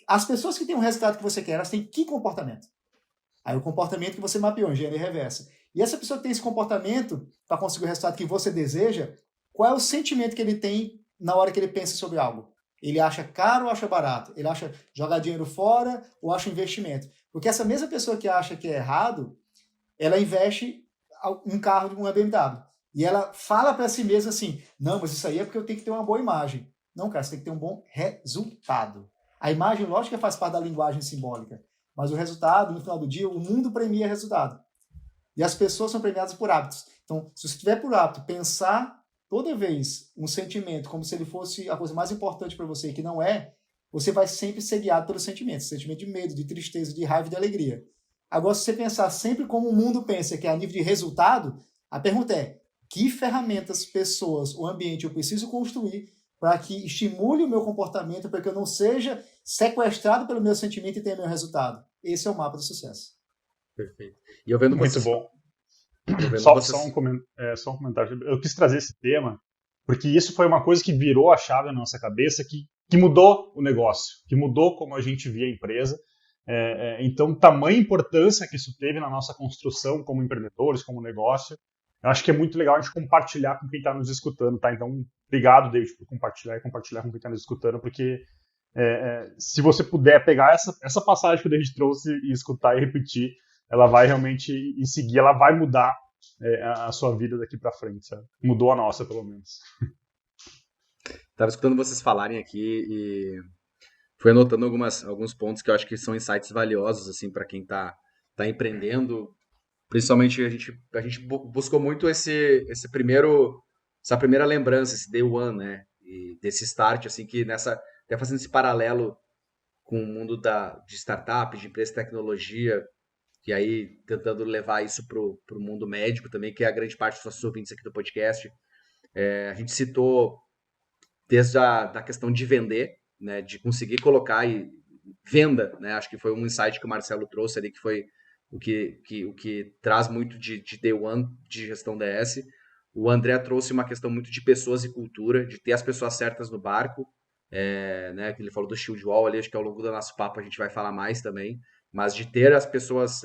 As pessoas que têm o resultado que você quer, elas têm que comportamento? Aí o comportamento que você mapeou, engenharia reversa. E essa pessoa que tem esse comportamento para conseguir o resultado que você deseja, qual é o sentimento que ele tem na hora que ele pensa sobre algo? Ele acha caro ou acha barato? Ele acha jogar dinheiro fora ou acha investimento? Porque essa mesma pessoa que acha que é errado, ela investe um carro de uma BMW. E ela fala para si mesma assim, não, mas isso aí é porque eu tenho que ter uma boa imagem. Não, cara, você tem que ter um bom resultado. A imagem, lógico que faz parte da linguagem simbólica, mas o resultado, no final do dia, o mundo premia resultado. E as pessoas são premiadas por hábitos. Então, se você tiver por hábito pensar toda vez um sentimento como se ele fosse a coisa mais importante para você, que não é, você vai sempre ser guiado pelos sentimentos. Sentimento de medo, de tristeza, de raiva e de alegria. Agora, se você pensar sempre como o mundo pensa, que é a nível de resultado, a pergunta é, que ferramentas, pessoas, o ambiente eu preciso construir para que estimule o meu comportamento, para que eu não seja sequestrado pelo meu sentimento e tenha meu resultado? Esse é o mapa do sucesso. Perfeito. E eu vendo muito vocês... bom. Só um comentário. Eu quis trazer esse tema porque isso foi uma coisa que virou a chave na nossa cabeça, que mudou o negócio, que mudou como a gente via a empresa. Então, tamanha importância que isso teve na nossa construção como empreendedores, como negócio. Eu acho que é muito legal a gente compartilhar com quem está nos escutando, tá? Então, obrigado, David, por compartilhar e compartilhar com quem está nos escutando, porque se você puder pegar essa passagem que o David trouxe e escutar e repetir, ela vai realmente, em seguir, ela vai mudar a sua vida daqui para frente, sabe? Mudou a nossa, pelo menos. Estava escutando vocês falarem aqui e fui anotando alguns pontos que eu acho que são insights valiosos assim para quem está empreendendo. Principalmente a gente buscou muito essa primeira lembrança, esse day one, né? e desse start, assim, que até fazendo esse paralelo com o mundo de startup, de empresa de tecnologia, e aí tentando levar isso pro mundo médico também, que é a grande parte dos nossos ouvintes aqui do podcast. A gente citou desde da questão de vender, né, de conseguir colocar venda, né, acho que foi um insight que o Marcelo trouxe ali, que foi o que traz muito de Day One de gestão DS. O André trouxe uma questão muito de pessoas e cultura, de ter as pessoas certas no barco, né, que ele falou do Shield Wall ali, acho que ao longo do nosso papo a gente vai falar mais também, mas de ter as pessoas,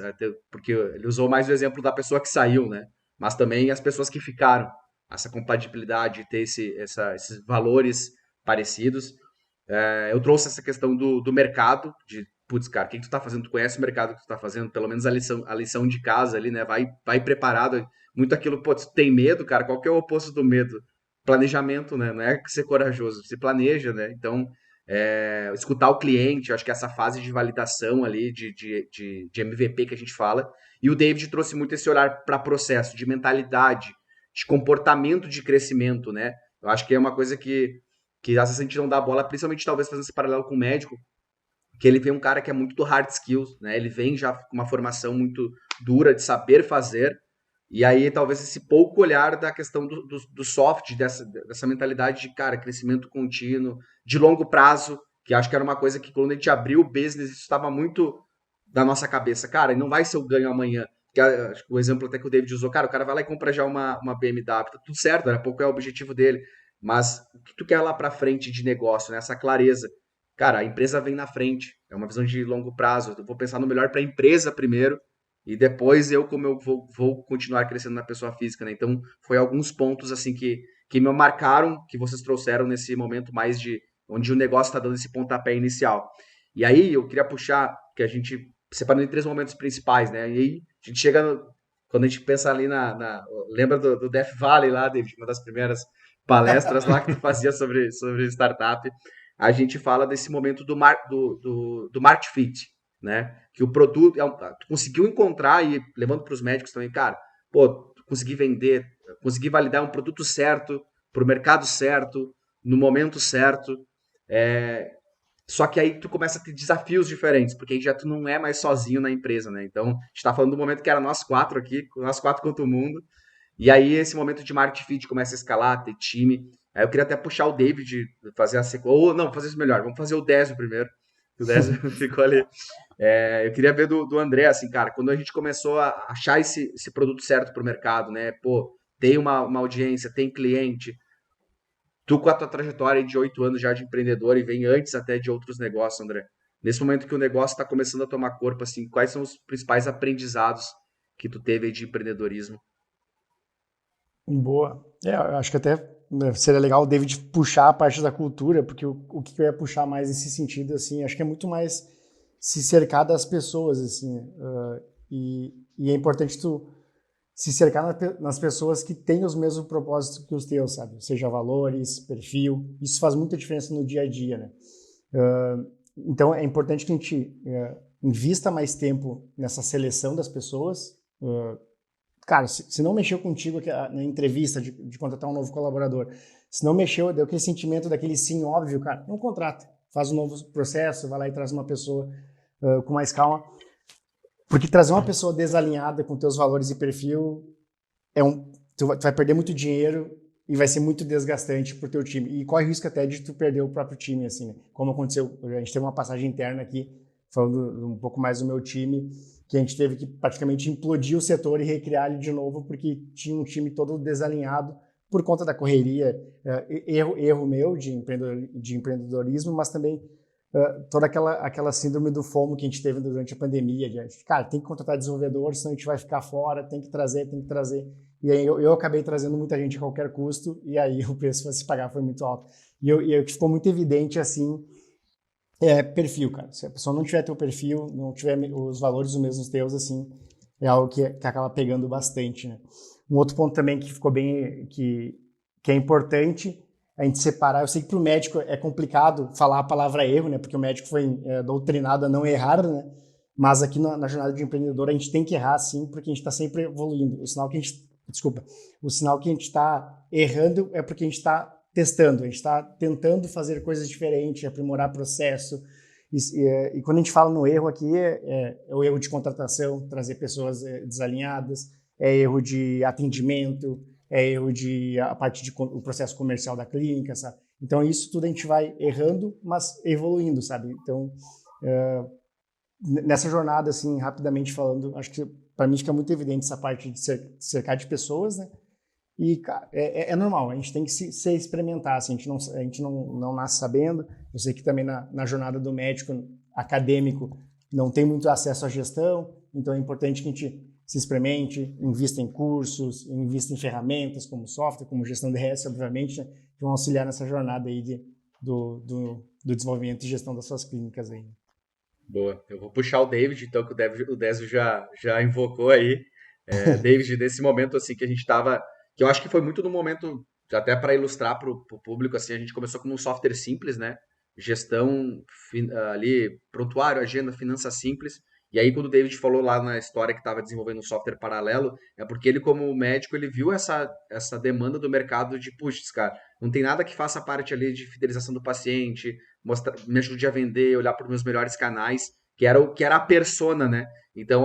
porque ele usou mais o exemplo da pessoa que saiu, né, mas também as pessoas que ficaram, essa compatibilidade, ter esses valores parecidos. Eu trouxe essa questão do mercado, de, putz, cara, o que tu tá fazendo? Tu conhece o mercado que tu tá fazendo? Pelo menos a lição de casa ali, né? Vai preparado. Muito aquilo, pô, tu tem medo, cara, qual que é o oposto do medo? Planejamento, né? Não é ser corajoso, você planeja, né? Então, escutar o cliente, eu acho que essa fase de validação ali, de MVP que a gente fala. E o David trouxe muito esse olhar para processo, de mentalidade, de comportamento de crescimento, né? Eu acho que é uma coisa que às vezes a gente não dá bola, principalmente talvez fazendo esse paralelo com o médico, que ele vem um cara que é muito do hard skills, né? Ele vem já com uma formação muito dura de saber fazer, e aí talvez esse pouco olhar da questão do soft, dessa mentalidade de, cara, crescimento contínuo, de longo prazo, que acho que era uma coisa que quando a gente abriu o business, isso estava muito da nossa cabeça. Cara, e não vai ser o ganho amanhã. Que, acho que o exemplo até que o David usou, cara, o cara vai lá e compra já uma BMW, tá tudo certo, daqui a pouco é o objetivo dele, mas o que tu quer lá pra frente de negócio, né? Essa clareza. Cara, a empresa vem na frente, é uma visão de longo prazo, eu vou pensar no melhor para a empresa primeiro, e depois como eu vou continuar crescendo na pessoa física, né? Então, foi alguns pontos, assim, que me marcaram, que vocês trouxeram nesse momento mais onde o negócio está dando esse pontapé inicial. E aí, eu queria puxar, que a gente separando em 3 momentos principais, né? E aí, a gente chega, quando a gente pensa ali lembra do Death Valley lá, David, uma das primeiras palestras lá que tu fazia sobre startup, a gente fala desse momento do market fit, né? Que o produto, tu conseguiu encontrar, e levando para os médicos também, cara, pô, consegui vender, consegui validar um produto certo, para o mercado certo, no momento certo, só que aí tu começa a ter desafios diferentes, porque aí já tu não é mais sozinho na empresa, né? Então, a gente tá falando do momento que era nós 4 aqui, nós 4 contra o mundo, e aí esse momento de market fit começa a escalar, ter time. Aí eu queria até puxar o David, fazer a sequência, ou não, fazer isso melhor, vamos fazer o Désio primeiro, o Désio ficou ali. Eu queria ver do André, assim, cara, quando a gente começou a achar esse produto certo pro mercado, né? Pô, tem uma audiência, tem cliente, tu com a tua trajetória de 8 anos já de empreendedor e vem antes até de outros negócios, André. Nesse momento que o negócio está começando a tomar corpo, assim, quais são os principais aprendizados que tu teve aí de empreendedorismo? Boa. Eu acho que até seria legal o David puxar a parte da cultura, porque o que eu ia puxar mais nesse sentido, assim, acho que é muito mais se cercar das pessoas, assim, e é importante tu se cercar nas pessoas que têm os mesmos propósitos que os teus, sabe? Seja valores, perfil, isso faz muita diferença no dia a dia, né? Então é importante que a gente invista mais tempo nessa seleção das pessoas. Cara, se não mexeu contigo na entrevista de contratar um novo colaborador, se não mexeu, deu aquele sentimento daquele sim óbvio, cara, não contrata. Faz um novo processo, vai lá e traz uma pessoa com mais calma. Porque trazer uma pessoa desalinhada com teus valores e perfil tu vai perder muito dinheiro e vai ser muito desgastante pro teu time. E corre o risco até de tu perder o próprio time, assim, né? Como aconteceu, a gente teve uma passagem interna aqui, falando um pouco mais do meu time, que a gente teve que praticamente implodir o setor e recriar ele de novo, porque tinha um time todo desalinhado por conta da correria, erro meu de empreendedorismo, mas também toda aquela síndrome do FOMO que a gente teve durante a pandemia, cara, tem que contratar desenvolvedor, senão a gente vai ficar fora, tem que trazer. E aí eu acabei trazendo muita gente a qualquer custo, e aí o preço para se pagar foi muito alto. E o que ficou muito evidente, assim, perfil, cara. Se a pessoa não tiver teu perfil, não tiver os valores os mesmos teus, assim, é algo que acaba pegando bastante, né? Um outro ponto também que ficou bem, que é importante a gente separar. Eu sei que para o médico é complicado falar a palavra erro, né? Porque o médico foi doutrinado a não errar, né? Mas aqui na jornada de empreendedor a gente tem que errar, sim, porque a gente está sempre evoluindo. O sinal que a gente está errando é porque a gente está testando, a gente está tentando fazer coisas diferentes, aprimorar processo. E quando a gente fala no erro aqui, é o erro de contratação, trazer pessoas desalinhadas, é erro de atendimento, é erro a parte o processo comercial da clínica, sabe? Então, isso tudo a gente vai errando, mas evoluindo, sabe? Então, nessa jornada, assim, rapidamente falando, acho que para mim fica muito evidente essa parte de cercar de pessoas, né? E, cara, é normal, a gente tem que se experimentar, assim, a gente não nasce sabendo. Eu sei que também na jornada do médico acadêmico não tem muito acesso à gestão, então é importante que a gente se experimente, invista em cursos, invista em ferramentas como software, como gestão de RS, obviamente, né, que vão auxiliar nessa jornada aí do desenvolvimento e gestão das suas clínicas aí. Boa, eu vou puxar o David, então, que o Désio já invocou aí. David, nesse momento, assim, que a gente estava, que eu acho que foi muito no momento, até para ilustrar para o público, assim, a gente começou com um software simples, né? Gestão ali, prontuário, agenda, finanças simples. E aí, quando o David falou lá na história que estava desenvolvendo um software paralelo, é porque ele, como médico, ele viu essa demanda do mercado de, puxa, cara, não tem nada que faça parte ali de fidelização do paciente, me ajude a vender, olhar para os meus melhores canais, que era a persona, né? Então,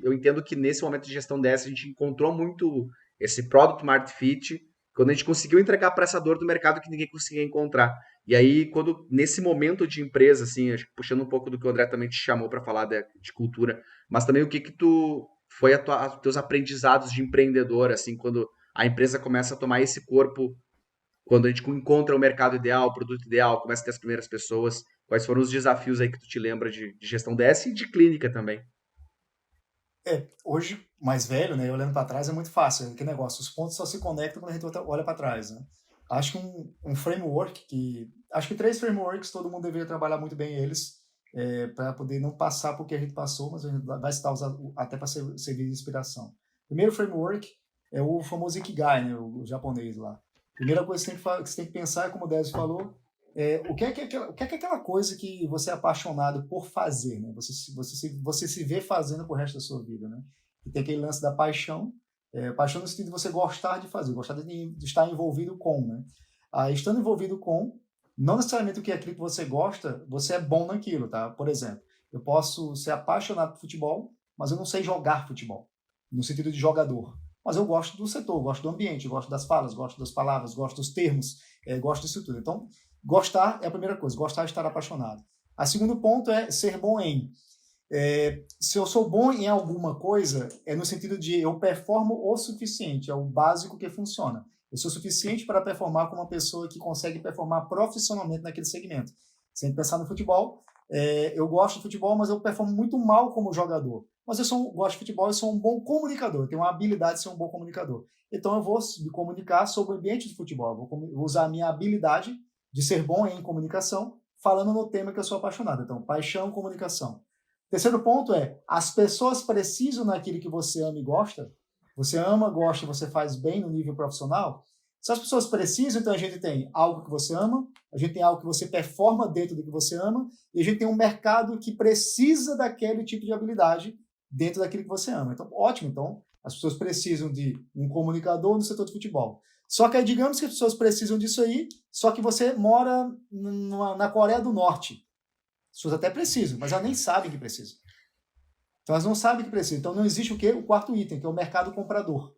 eu entendo que nesse momento de gestão dessa, a gente encontrou muito esse Product Market Fit, quando a gente conseguiu entregar para essa dor do mercado que ninguém conseguia encontrar. E aí, nesse momento de empresa, assim, acho que puxando um pouco do que o André também te chamou para falar de cultura, mas também o que foi os teus aprendizados de empreendedor, assim, quando a empresa começa a tomar esse corpo, quando a gente encontra o mercado ideal, o produto ideal, começa a ter as primeiras pessoas, quais foram os desafios aí que tu te lembra de gestão dessa e de clínica também? Hoje, mais velho, né, olhando para trás é muito fácil, que negócio, os pontos só se conectam quando a gente olha para trás, né? Acho que um framework acho que 3 frameworks todo mundo deveria trabalhar muito bem eles, para poder não passar por que a gente passou, mas a gente vai estar usando até para servir de inspiração. Primeiro framework é o famoso Ikigai, né, o japonês lá. Primeira coisa que você tem que pensar, como o Désio falou, o que é aquela coisa que você é apaixonado por fazer, né? Você se vê fazendo pro resto da sua vida, né? E tem aquele lance da paixão, paixão no sentido de você gostar de fazer, gostar de estar envolvido com, né? Estando envolvido com, não necessariamente o que é aquilo que você gosta, você é bom naquilo, tá? Por exemplo, eu posso ser apaixonado por futebol, mas eu não sei jogar futebol, no sentido de jogador. Mas eu gosto do setor, gosto do ambiente, gosto das falas, gosto das palavras, gosto dos termos, gosto disso tudo. Então, gostar é a primeira coisa, gostar é estar apaixonado. O segundo ponto é ser bom em. Se eu sou bom em alguma coisa, é no sentido de eu performo o suficiente, é o básico que funciona. Eu sou suficiente para performar como uma pessoa que consegue performar profissionalmente naquele segmento. Se a gente pensar no futebol, eu gosto de futebol, mas eu performo muito mal como jogador. Mas gosto de futebol e sou um bom comunicador, eu tenho uma habilidade de ser um bom comunicador. Então eu vou me comunicar sobre o ambiente de futebol, eu vou usar a minha habilidade de ser bom em comunicação, falando no tema que eu sou apaixonado. Então, paixão, comunicação. Terceiro ponto as pessoas precisam naquilo que você ama e gosta. Você ama, gosta, você faz bem no nível profissional. Se as pessoas precisam, então a gente tem algo que você ama, a gente tem algo que você performa dentro do que você ama, e a gente tem um mercado que precisa daquele tipo de habilidade dentro daquilo que você ama. Então, ótimo. Então, as pessoas precisam de um comunicador no setor de futebol. Só que aí, digamos que as pessoas precisam disso aí, só que você mora na Coreia do Norte. As pessoas até precisam, mas elas nem sabem que precisam. Então, elas não sabem que precisam. Então, não existe o quê? O quarto item, que é o mercado comprador.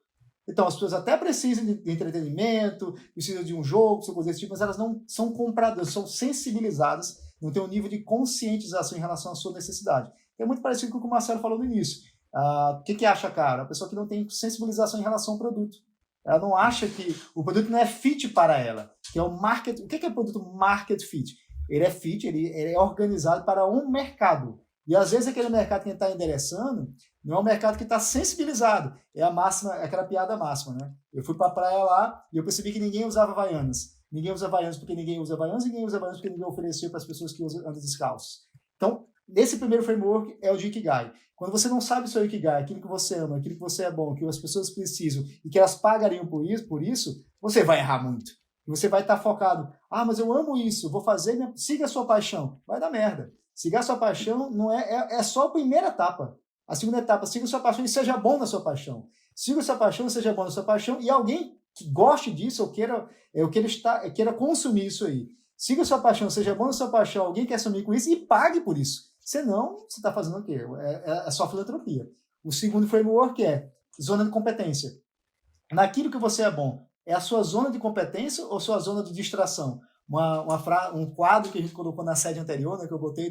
Então, as pessoas até precisam de entretenimento, precisam de um jogo, coisa desse tipo, mas elas não são compradoras, são sensibilizadas, não têm um nível de conscientização em relação à sua necessidade. É muito parecido com o que o Marcelo falou no início. O que acha, cara? A pessoa que não tem sensibilização em relação ao produto. Ela não acha que o produto não é fit para ela, que é o market. O que é o produto market fit? Ele é fit, ele é organizado para um mercado. E às vezes aquele mercado que a gente está endereçando não é um mercado que está sensibilizado. É a máxima, aquela piada máxima, né? Eu fui para a praia lá e eu percebi que ninguém usava Havaianas. Ninguém usa Havaianas porque ninguém usa Havaianas, ninguém usa Havaianas porque ninguém ofereceu para as pessoas que andam descalços. Então, esse primeiro framework é o de Ikigai. Quando você não sabe o seu Ikigai, aquilo que você ama, aquilo que você é bom, que as pessoas precisam e que elas pagariam por isso, você vai errar muito. E você vai estar focado, mas eu amo isso, vou fazer, siga a sua paixão. Vai dar merda. Siga a sua paixão não é só a primeira etapa. A segunda etapa, siga a sua paixão e seja bom na sua paixão. Siga a sua paixão e seja bom na sua paixão e alguém que goste disso ou queira consumir isso aí. Siga a sua paixão, seja bom na sua paixão, alguém quer assumir com isso e pague por isso. Senão, você está fazendo o quê? É só filantropia. O segundo framework é zona de competência. Naquilo que você é bom, é a sua zona de competência ou sua zona de distração? Um quadro que a gente colocou na sede anterior, né, que eu botei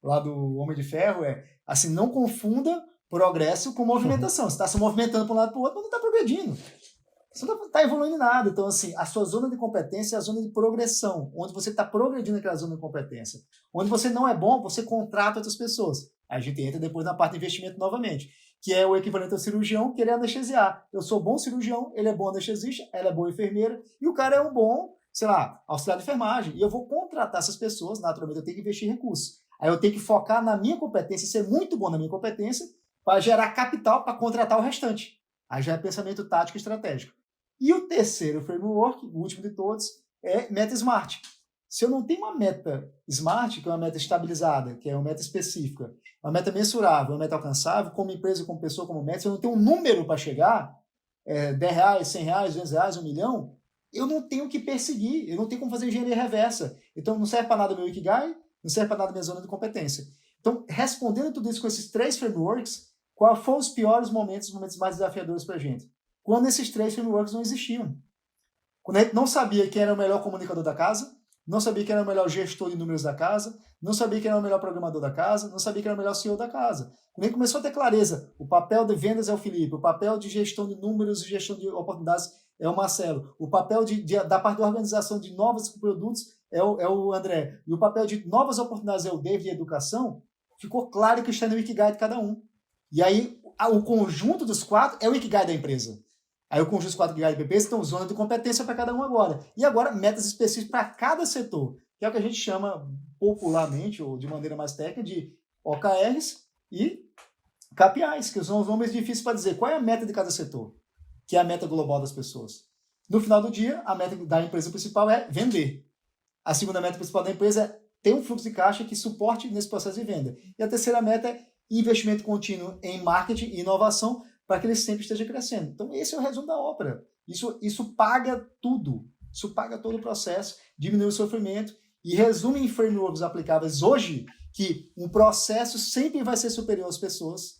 lá do Homem de Ferro, assim, não confunda progresso com movimentação. Você está se movimentando para um lado para o outro, mas não está progredindo. Você não está evoluindo nada. Então, assim, a sua zona de competência é a zona de progressão, onde você está progredindo naquela zona de competência. Onde você não é bom, você contrata outras pessoas. Aí a gente entra depois na parte de investimento novamente, que é o equivalente ao cirurgião querer anestesiar. Eu sou bom cirurgião, ele é bom anestesista, ela é boa enfermeira, e o cara é um bom, sei lá, auxiliar de enfermagem. E eu vou contratar essas pessoas, naturalmente eu tenho que investir recursos. Aí eu tenho que focar na minha competência, ser muito bom na minha competência, para gerar capital para contratar o restante. Aí já é pensamento tático e estratégico. E o terceiro framework, o último de todos, é meta SMART. Se eu não tenho uma meta SMART, que é uma meta estabilizada, que é uma meta específica, uma meta mensurável, uma meta alcançável, como empresa, como pessoa, como meta, se eu não tenho um número para chegar, R$10, R$100, R$200, R$1 milhão, eu não tenho que perseguir, eu não tenho como fazer engenharia reversa. Então não serve para nada meu Ikigai, não serve para nada minha zona de competência. Então, respondendo tudo isso com esses 3 frameworks, quais foram os piores momentos, os momentos mais desafiadores para a gente? Quando esses 3 frameworks não existiam. Quando a gente não sabia quem era o melhor comunicador da casa, não sabia quem era o melhor gestor de números da casa, não sabia quem era o melhor programador da casa, não sabia quem era o melhor CEO da casa. Quando a gente começou a ter clareza, o papel de vendas é o Felipe, o papel de gestão de números e gestão de oportunidades é o Marcelo, o papel da parte da organização de novos produtos é o André, e o papel de novas oportunidades é o David e a educação, ficou claro que está no Ikigai de cada um. E aí, o conjunto dos 4 é o Ikigai da empresa. Aí o conjunto dos 4 Ikigai da empresa estão zona de competência para cada um agora. E agora, metas específicas para cada setor, que é o que a gente chama popularmente, ou de maneira mais técnica, de OKRs e KPIs, que são os nomes difíceis para dizer qual é a meta de cada setor, que é a meta global das pessoas. No final do dia, a meta da empresa principal é vender. A segunda meta principal da empresa é ter um fluxo de caixa que suporte nesse processo de venda. E a terceira meta é investimento contínuo em marketing e inovação para que ele sempre esteja crescendo. Então, esse é o resumo da ópera. Isso paga tudo. Isso paga todo o processo, diminui o sofrimento e resume em frameworks aplicáveis hoje que um processo sempre vai ser superior às pessoas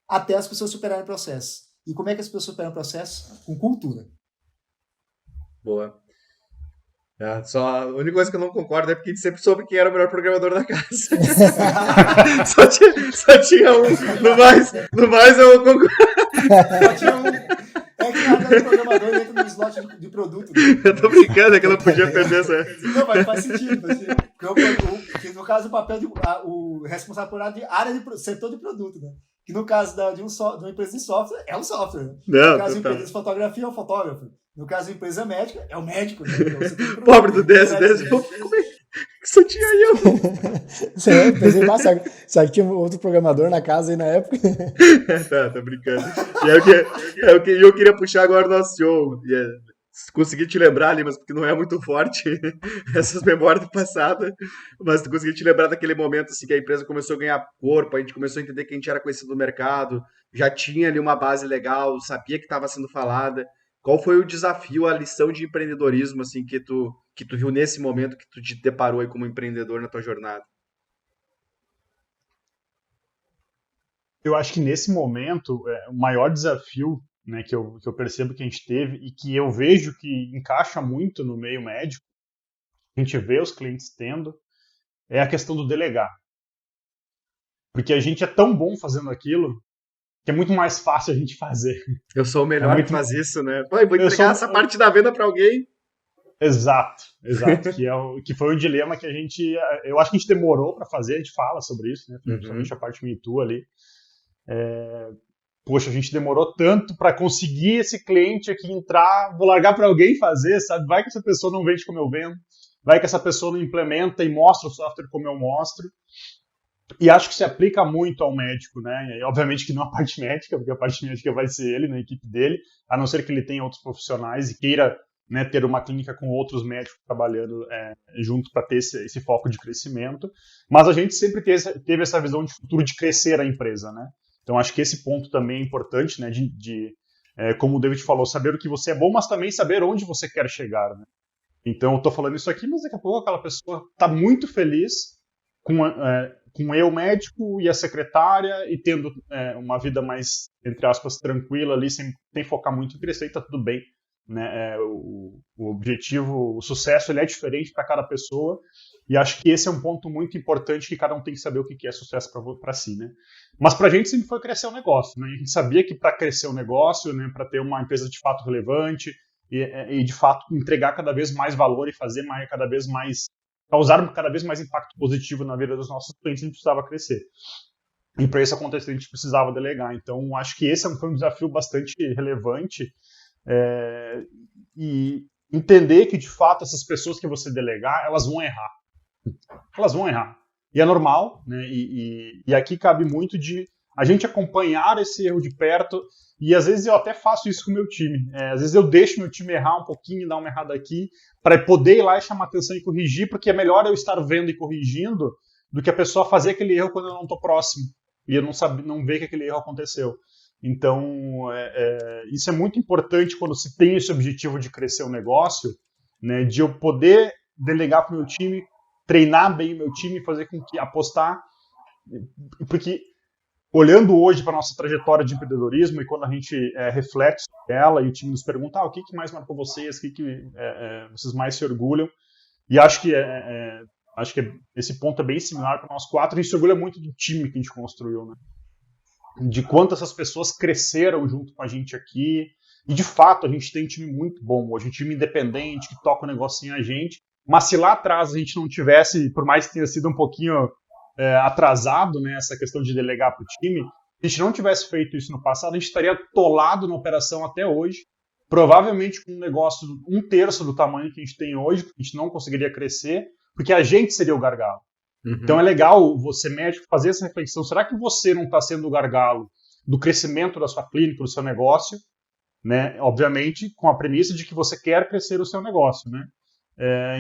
até as pessoas superarem o processo. E como é que as pessoas superam o processo? Com cultura. Boa. Só a única coisa que eu não concordo é porque a gente sempre soube quem era o melhor programador da casa. só tinha um. No mais eu concordo. Só tinha um. É que nada do programador entra no slot de produto. Né? Eu tô brincando, é que eu não podia perder essa. Não, mas faz sentido. Porque no caso, o papel o responsável por área de setor de produto, né? Que no caso de uma empresa de software, é um software. Né? Não, no caso de empresa de fotografia, é um fotógrafo. No caso de empresa médica, é o médico. Né? Então, pobre do 10, como é que só tinha eu? Você pensei, nossa, será que tinha outro programador na casa aí na época? Tá brincando. E eu queria puxar agora o nosso CEO. Consegui te lembrar ali, mas porque não é muito forte essas memórias do passado, mas consegui te lembrar daquele momento assim, que a empresa começou a ganhar corpo, a gente começou a entender que a gente era conhecido no mercado, já tinha ali uma base legal, sabia que estava sendo falada. Qual foi o desafio, a lição de empreendedorismo assim, que tu viu nesse momento, que tu te deparou aí como empreendedor na tua jornada? Eu acho que nesse momento, o maior desafio, né, que eu percebo que a gente teve e que eu vejo que encaixa muito no meio médico, a gente vê os clientes tendo, é a questão do delegar. Porque a gente é tão bom fazendo aquilo que é muito mais fácil a gente fazer. Eu sou o melhor que faz isso, né? Vou entregar essa parte da venda para alguém. Exato. Que foi o dilema que eu acho que a gente demorou para fazer, a gente fala sobre isso, né? Principalmente a parte Me Too ali. Poxa, a gente demorou tanto para conseguir esse cliente aqui entrar, vou largar para alguém fazer, sabe? Vai que essa pessoa não vende como eu vendo, vai que essa pessoa não implementa e mostra o software como eu mostro. E acho que se aplica muito ao médico, né? E, obviamente que não a parte médica, porque a parte médica vai ser ele, na equipe dele, a não ser que ele tenha outros profissionais e queira, né, ter uma clínica com outros médicos trabalhando junto para ter esse foco de crescimento. Mas a gente sempre teve essa visão de futuro de crescer a empresa, né? Então acho que esse ponto também é importante, né, de como o David falou, saber o que você é bom, mas também saber onde você quer chegar, né? Então, eu tô falando isso aqui, mas daqui a pouco aquela pessoa tá muito feliz com eu, médico, e a secretária, e tendo uma vida mais, entre aspas, tranquila ali, sem focar muito em crescer, e tá tudo bem. Né? O objetivo, o sucesso, ele é diferente para cada pessoa, e acho que esse é um ponto muito importante, que cada um tem que saber o que é sucesso para si. Né? Mas para a gente sempre foi crescer o negócio. Né? A gente sabia que para crescer o negócio, né, para ter uma empresa de fato relevante, e de fato entregar cada vez mais valor e fazer cada vez mais, causar cada vez mais impacto positivo na vida dos nossos clientes, a gente precisava crescer. E para isso acontecer, a gente precisava delegar. Então, acho que esse foi um desafio bastante relevante, e entender que, de fato, essas pessoas que você delegar, elas vão errar. Elas vão errar. E é normal, né? E aqui cabe muito de a gente acompanhar esse erro de perto, e às vezes eu até faço isso com o meu time. Às vezes eu deixo meu time errar um pouquinho, dar uma errada aqui, para poder ir lá e chamar atenção e corrigir, porque é melhor eu estar vendo e corrigindo do que a pessoa fazer aquele erro quando eu não estou próximo e eu não ver que aquele erro aconteceu. Então, isso é muito importante quando se tem esse objetivo de crescer o negócio, né, de eu poder delegar para o meu time, treinar bem o meu time, fazer com que apostar, porque olhando hoje para a nossa trajetória de empreendedorismo, e quando a gente reflete sobre ela e o time nos pergunta o que mais marcou vocês, o que vocês mais se orgulham, e acho que esse ponto é bem similar para nós quatro. A gente se orgulha muito do time que a gente construiu, né? De quanto essas pessoas cresceram junto com a gente aqui, e de fato a gente tem um time muito bom hoje, um time independente, que toca o negócio sem a gente, mas se lá atrás a gente não tivesse, por mais que tenha sido um pouquinho atrasado, né, essa questão de delegar para o time, se a gente não tivesse feito isso no passado, a gente estaria atolado na operação até hoje, provavelmente com um negócio 1/3 do tamanho que a gente tem hoje, a gente não conseguiria crescer, porque a gente seria o gargalo. Uhum. Então é legal você, médico, fazer essa reflexão. Será que você não está sendo o gargalo do crescimento da sua clínica, do seu negócio? Né? Obviamente, com a premissa de que você quer crescer o seu negócio. Né?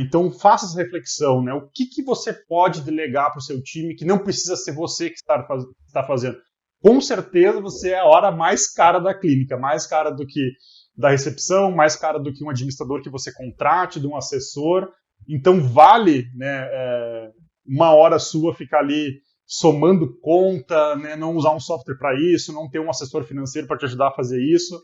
Então faça essa reflexão. Né? O que você pode delegar para o seu time que não precisa ser você que está fazendo? Com certeza você é a hora mais cara da clínica, mais cara do que da recepção, mais cara do que um administrador que você contrate, de um assessor. Então vale, né, uma hora sua ficar ali somando conta, né, não usar um software para isso, não ter um assessor financeiro para te ajudar a fazer isso.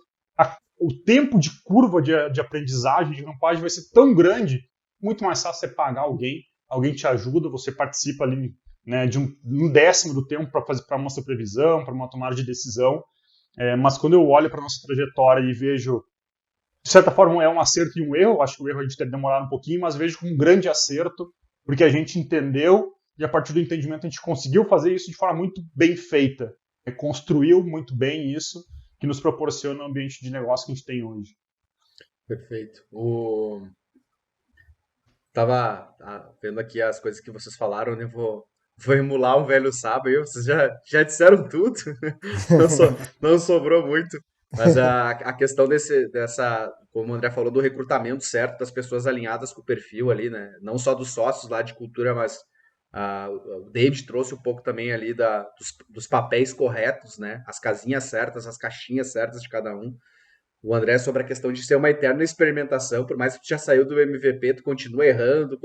O tempo de curva de aprendizagem, de rampagem vai ser tão grande, muito mais fácil você pagar alguém te ajuda, você participa ali, né, de um décimo do tempo para uma supervisão, para uma tomada de decisão. Mas quando eu olho para a nossa trajetória e vejo, de certa forma, é um acerto e um erro, acho que o erro a gente deve demorar um pouquinho, mas vejo como um grande acerto, porque a gente entendeu, e a partir do entendimento a gente conseguiu fazer isso de forma muito bem feita. Construiu muito bem isso, que nos proporciona o ambiente de negócio que a gente tem hoje. Perfeito. Tava vendo aqui as coisas que vocês falaram, né? Vou emular um velho sábio aí. Vocês já disseram tudo. Não sobrou muito. Mas a questão dessa, como o André falou, do recrutamento certo, das pessoas alinhadas com o perfil ali, né? Não só dos sócios lá de cultura, mas o David trouxe um pouco também ali dos papéis corretos, né? As casinhas certas, as caixinhas certas de cada um. O André sobre a questão de ser uma eterna experimentação, por mais que tu já saiu do MVP, tu continua errando,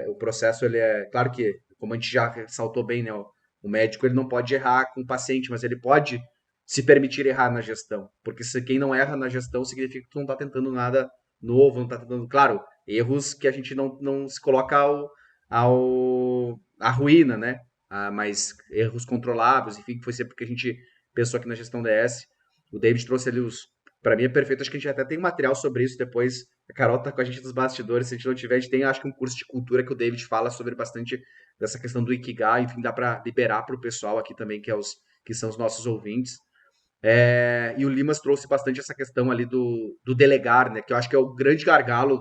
o processo, ele claro que, como a gente já ressaltou bem, né? O médico, ele não pode errar com o paciente, mas ele pode se permitir errar na gestão, porque se quem não erra na gestão significa que tu não está tentando nada novo, não está tentando, claro, erros que a gente não se coloca à ruína, né? Mas erros controláveis, enfim, que foi sempre que a gente pensou aqui na gestão DS. O David trouxe ali para mim é perfeito, acho que a gente até tem material sobre isso depois. A Carol tá com a gente nos bastidores, se a gente não tiver, a gente tem, acho que um curso de cultura que o David fala sobre bastante dessa questão do Ikigai, enfim, dá para liberar para o pessoal aqui também, que são os nossos ouvintes. E o Limas trouxe bastante essa questão ali do delegar, né, que eu acho que é o grande gargalo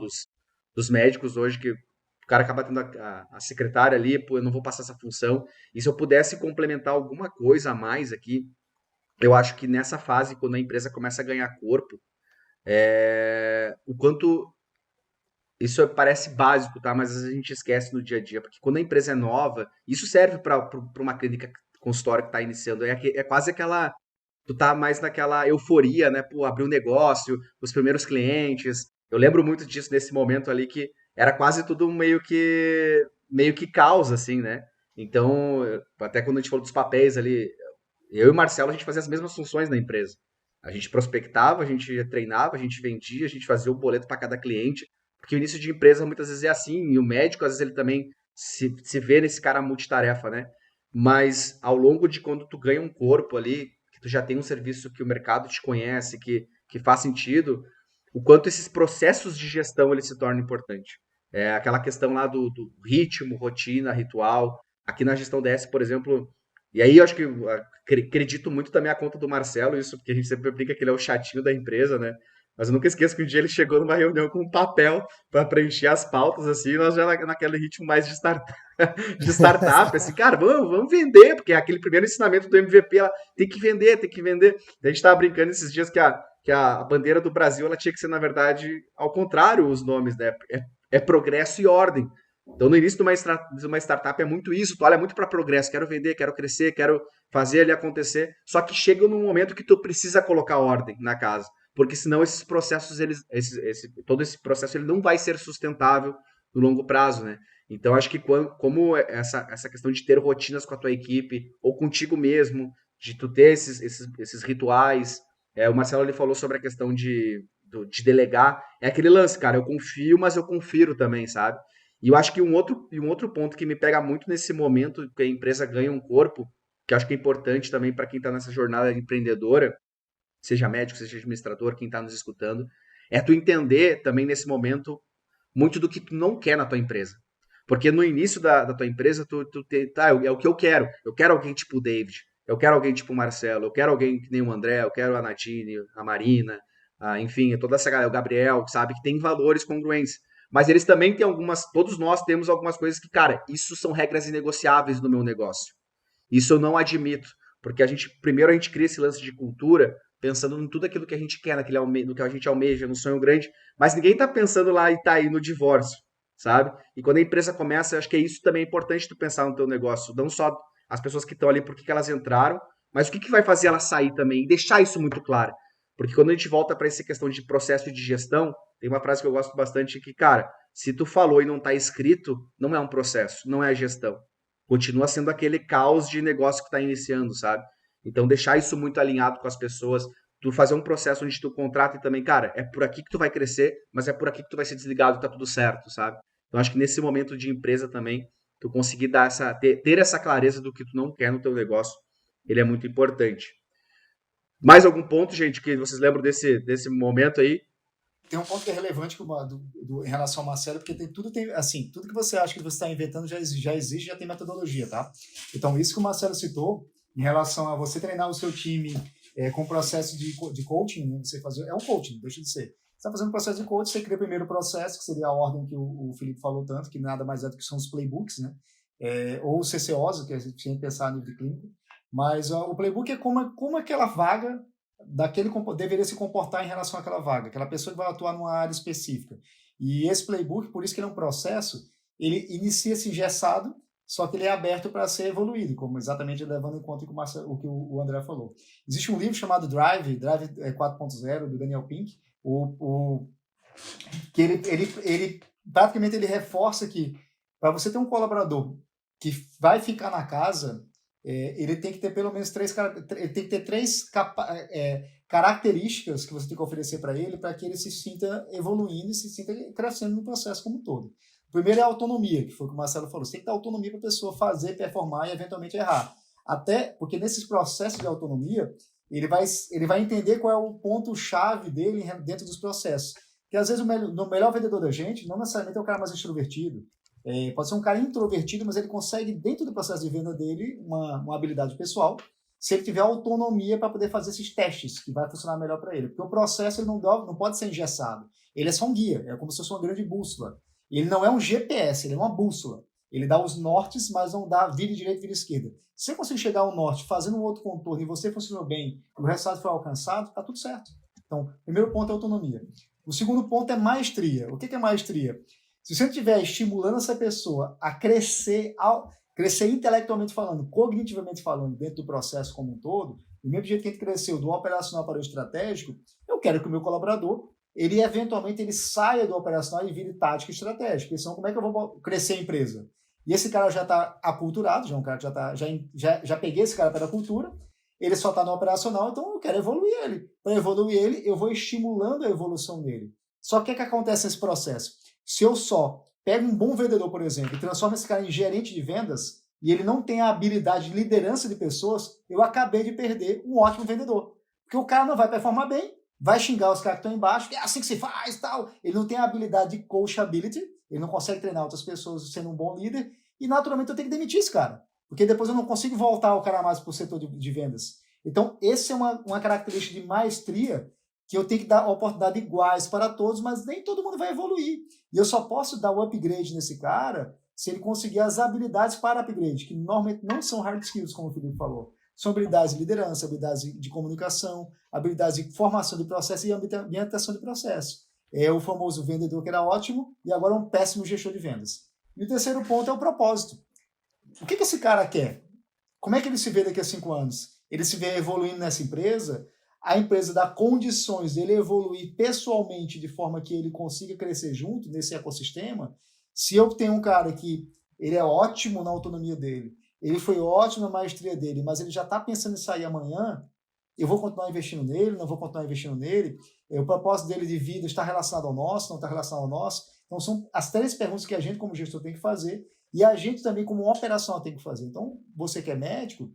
dos médicos hoje, que o cara acaba tendo a secretária ali, pô, eu não vou passar essa função, e se eu pudesse complementar alguma coisa a mais aqui, eu acho que nessa fase, quando a empresa começa a ganhar corpo, o quanto isso parece básico, tá? Mas às vezes a gente esquece no dia a dia, porque quando a empresa é nova, isso serve para uma clínica consultória que está iniciando, é quase aquela tu tá mais naquela euforia, né? Pô, abrir um negócio, os primeiros clientes. Eu lembro muito disso nesse momento ali que era quase tudo meio que caos, assim, né? Então, até quando a gente falou dos papéis ali, eu e o Marcelo, a gente fazia as mesmas funções na empresa. A gente prospectava, a gente treinava, a gente vendia, a gente fazia o boleto para cada cliente. Porque o início de empresa muitas vezes é assim, e o médico, às vezes, ele também se vê nesse cara multitarefa, né? Mas ao longo de quando tu ganha um corpo ali, que tu já tem um serviço que o mercado te conhece, que faz sentido, o quanto esses processos de gestão eles se tornam importantes. É aquela questão lá do ritmo, rotina, ritual. Aqui na gestão DS, por exemplo, e aí eu acho que acredito muito também a conta do Marcelo, isso, porque a gente sempre brinca que ele é o chatinho da empresa, né? Mas eu nunca esqueço que um dia ele chegou numa reunião com um papel para preencher as pautas, assim, nós já naquele ritmo mais de startup, assim, cara, vamos vender, porque é aquele primeiro ensinamento do MVP, ela tem que vender, tem que vender. A gente estava brincando esses dias que a bandeira do Brasil, ela tinha que ser, na verdade, ao contrário os nomes, né? É progresso e ordem. Então, no início de uma startup é muito isso, tu olha muito para progresso, quero vender, quero crescer, quero fazer ele acontecer, só que chega num momento que tu precisa colocar ordem na casa, porque senão esses processos, todo esse processo ele não vai ser sustentável no longo prazo, né? Então, acho que como essa questão de ter rotinas com a tua equipe, ou contigo mesmo, de tu ter esses rituais, o Marcelo ele falou sobre a questão de delegar, é aquele lance, cara, eu confio, mas eu confiro também, sabe? E eu acho que um outro ponto que me pega muito nesse momento que a empresa ganha um corpo, que eu acho que é importante também para quem está nessa jornada empreendedora, seja médico, seja administrador, quem está nos escutando, é tu entender também nesse momento muito do que tu não quer na tua empresa. Porque no início da tua empresa, é o que eu quero. Eu quero alguém tipo o David, eu quero alguém tipo o Marcelo, eu quero alguém que nem o André, eu quero a Nadine, a Marina, enfim, toda essa galera, o Gabriel, sabe, que tem valores congruentes. Mas eles também têm todos nós temos algumas coisas que, cara, isso são regras inegociáveis no meu negócio. Isso eu não admito, porque primeiro a gente cria esse lance de cultura, pensando em tudo aquilo que a gente quer, no que a gente almeja, no sonho grande, mas ninguém está pensando lá e tá aí no divórcio, sabe? E quando a empresa começa, eu acho que isso também é importante tu pensar no teu negócio, não só as pessoas que estão ali, por que elas entraram, mas o que vai fazer elas sair também, e deixar isso muito claro. Porque quando a gente volta para essa questão de processo de gestão, tem uma frase que eu gosto bastante que, cara, se tu falou e não está escrito, não é um processo, não é a gestão. Continua sendo aquele caos de negócio que está iniciando, sabe? Então, deixar isso muito alinhado com as pessoas, tu fazer um processo onde tu contrata e também, cara, é por aqui que tu vai crescer, mas é por aqui que tu vai ser desligado e tá tudo certo, sabe? Então, acho que nesse momento de empresa também, tu conseguir ter essa clareza do que tu não quer no teu negócio, ele é muito importante. Mais algum ponto, gente, que vocês lembram desse momento aí? Tem um ponto que é relevante em relação ao Marcelo, porque tudo que você acha que você está inventando já existe, já tem metodologia, tá? Então, isso que o Marcelo citou, em relação a você treinar o seu time com o processo de coaching, né? Você fazer, é um coaching, não deixa de ser. Você está fazendo um processo de coaching, você cria primeiro o processo, que seria a ordem que o Felipe falou tanto, que nada mais é do que são os playbooks, né? Ou os CCOs, que a gente tem que pensar no nível clínico. Mas o playbook é como aquela vaga deveria se comportar em relação àquela vaga, aquela pessoa que vai atuar numa área específica. E esse playbook, por isso que ele é um processo, ele inicia-se engessado, só que ele é aberto para ser evoluído, como exatamente levando em conta o que o André falou. Existe um livro chamado Drive 4.0, do Daniel Pink, que ele praticamente ele reforça que para você ter um colaborador que vai ficar na casa, ele tem que ter pelo menos três características que você tem que oferecer para que ele se sinta evoluindo e se sinta crescendo no processo como um todo. O primeiro é a autonomia, que foi o que o Marcelo falou. Você tem que dar autonomia para a pessoa fazer, performar e eventualmente errar. Até porque nesses processos de autonomia, ele vai entender qual é o ponto-chave dele dentro dos processos. Porque às vezes o melhor vendedor da gente não necessariamente é o cara mais extrovertido. Pode ser um cara introvertido, mas ele consegue, dentro do processo de venda dele, uma habilidade pessoal, se ele tiver autonomia para poder fazer esses testes, que vai funcionar melhor para ele. Porque o processo ele não pode ser engessado. Ele é só um guia, é como se fosse uma grande bússola. Ele não é um GPS, ele é uma bússola. Ele dá os nortes, mas não dá vira direita e vira esquerda. Se você conseguir chegar ao norte fazendo um outro contorno e você funcionou bem e o resultado foi alcançado, está tudo certo. Então, o primeiro ponto é autonomia. O segundo ponto é maestria. O que é maestria? Se você estiver estimulando essa pessoa a crescer intelectualmente falando, cognitivamente falando, dentro do processo como um todo, Do mesmo jeito que a gente cresceu do operacional para o estratégico, eu quero que o meu colaborador, ele eventualmente ele saia do operacional e vire tática e estratégica. Porque senão, como é que eu vou crescer a empresa? E esse cara já está aculturado, já é um cara que já peguei esse cara pela cultura, ele só está no operacional, então eu quero evoluir ele. Para evoluir ele, eu vou estimulando a evolução dele. Só que o que acontece nesse processo? Se eu só pego um bom vendedor, por exemplo, e transformo esse cara em gerente de vendas, e ele não tem a habilidade de liderança de pessoas, eu acabei de perder um ótimo vendedor. Porque o cara não vai performar bem, vai xingar os caras que estão embaixo, que é assim que se faz, tal. Ele não tem a habilidade de coachability, ele não consegue treinar outras pessoas sendo um bom líder, e naturalmente eu tenho que demitir esse cara, porque depois eu não consigo voltar o cara mais para o setor de vendas. Então, essa é uma característica de maestria que eu tenho que dar oportunidade iguais para todos, mas nem todo mundo vai evoluir. E eu só posso dar o upgrade nesse cara se ele conseguir as habilidades para upgrade, que normalmente não são hard skills, como o Felipe falou. São habilidades de liderança, habilidades de comunicação, habilidades de formação de processo e ambientação de processo. É o famoso vendedor que era ótimo e agora é um péssimo gestor de vendas. E o terceiro ponto é o propósito. O que esse cara quer? Como é que ele se vê daqui a 5 anos? Ele se vê evoluindo nessa empresa? A empresa dá condições dele evoluir pessoalmente de forma que ele consiga crescer junto nesse ecossistema? Se eu tenho um cara que ele é ótimo na autonomia dele, ele foi ótimo na maestria dele, mas ele já está pensando em sair amanhã, eu vou continuar investindo nele, não vou continuar investindo nele? O propósito dele de vida está relacionado ao nosso, não está relacionado ao nosso? Então, são as 3 perguntas que a gente, como gestor, tem que fazer e a gente também, como operacional, tem que fazer. Então, você que é médico,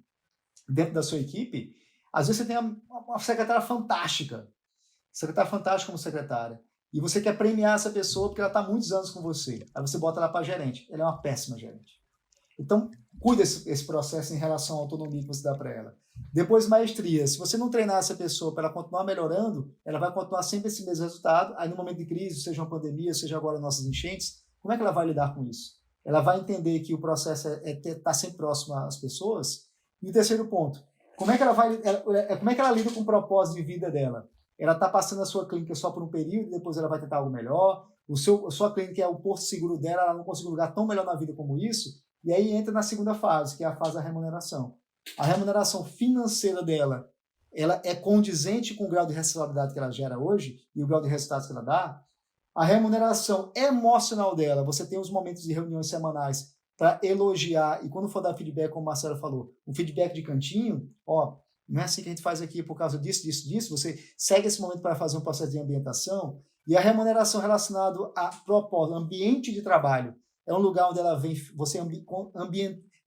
dentro da sua equipe, às vezes você tem uma secretária fantástica como secretária, e você quer premiar essa pessoa porque ela está há muitos anos com você. Aí você bota ela para gerente. Ela é uma péssima gerente. Então, cuida esse processo em relação à autonomia que você dá para ela. Depois, maestria. Se você não treinar essa pessoa para ela continuar melhorando, ela vai continuar sempre esse mesmo resultado. Aí, no momento de crise, seja uma pandemia, seja agora nossas enchentes, como é que ela vai lidar com isso? Ela vai entender que o processo é estar sempre próximo às pessoas. E o terceiro ponto, como é que ela lida com o propósito de vida dela? Ela está passando a sua clínica só por um período, depois ela vai tentar algo melhor. A sua clínica é o porto seguro dela, ela não consegue um lugar tão melhor na vida como isso. E aí entra na segunda fase, que é a fase da remuneração. A remuneração financeira dela, ela é condizente com o grau de responsabilidade que ela gera hoje e o grau de resultados que ela dá. A remuneração emocional dela, você tem os momentos de reuniões semanais para elogiar, e quando for dar feedback, como o Marcelo falou, o feedback de cantinho, não é assim que a gente faz aqui por causa disso, você segue esse momento para fazer um processo de ambientação, e a remuneração relacionada a propósito, ambiente de trabalho, é um lugar onde ela vem, você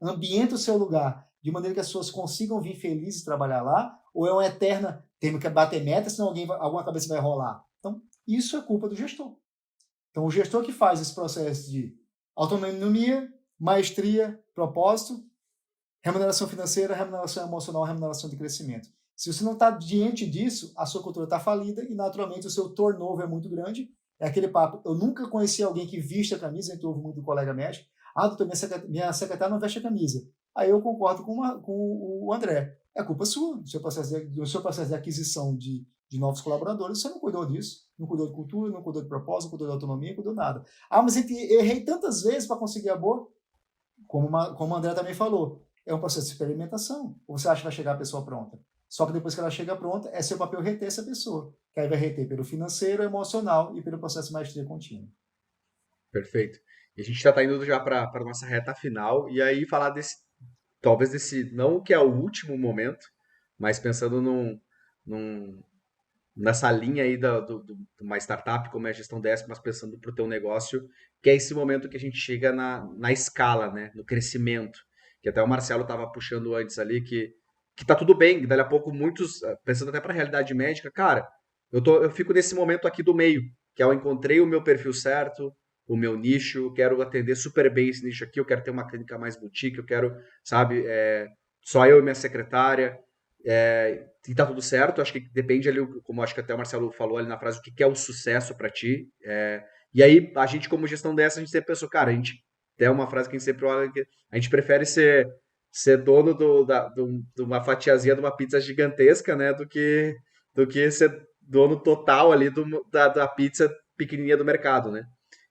ambienta o seu lugar, de maneira que as pessoas consigam vir felizes trabalhar lá, ou é uma eterna, temos que bater meta, senão alguma cabeça vai rolar. Então, isso é culpa do gestor. Então, o gestor que faz esse processo de autonomia, maestria, propósito, remuneração financeira, remuneração emocional, remuneração de crescimento. Se você não está diante disso, a sua cultura está falida e, naturalmente, o seu turnover é muito grande. É aquele papo. Eu nunca conheci alguém que viste a camisa, a gente ouve muito do colega médico. Doutor, minha secretária não veste a camisa. Aí eu concordo com o André. É culpa sua, do seu processo de aquisição de novos colaboradores, você não cuidou disso. Não cuidou de cultura, não cuidou de propósito, não cuidou de autonomia, não cuidou de nada. Mas eu errei tantas vezes para conseguir a boa, como o André também falou. É um processo de experimentação. Ou você acha que vai chegar a pessoa pronta? Só que depois que ela chega pronta, é seu papel reter essa pessoa. Que aí vai reter pelo financeiro, emocional e pelo processo de maestria contínua. Perfeito. E a gente já está indo já para a nossa reta final, e aí falar talvez desse, não que é o último momento, mas pensando nessa linha aí de uma startup, como é a gestão DS, mas pensando para o teu negócio, que é esse momento que a gente chega na escala, né, no crescimento, que até o Marcelo estava puxando antes ali, que tá tudo bem, dali a pouco muitos, pensando até para a realidade médica, cara, eu fico nesse momento aqui do meio, que é eu encontrei o meu perfil certo, o meu nicho, quero atender super bem esse nicho aqui, eu quero ter uma clínica mais boutique, eu quero, sabe, só eu e minha secretária, e tá tudo certo, acho que depende ali, como acho que até o Marcelo falou ali na frase, o que é o sucesso para ti, e aí a gente como gestão dessa, a gente sempre pensou, cara, até uma frase que a gente sempre olha, a gente prefere ser dono de uma fatiazinha de uma pizza gigantesca, né, do que ser dono total ali da pizza pequenininha do mercado, né?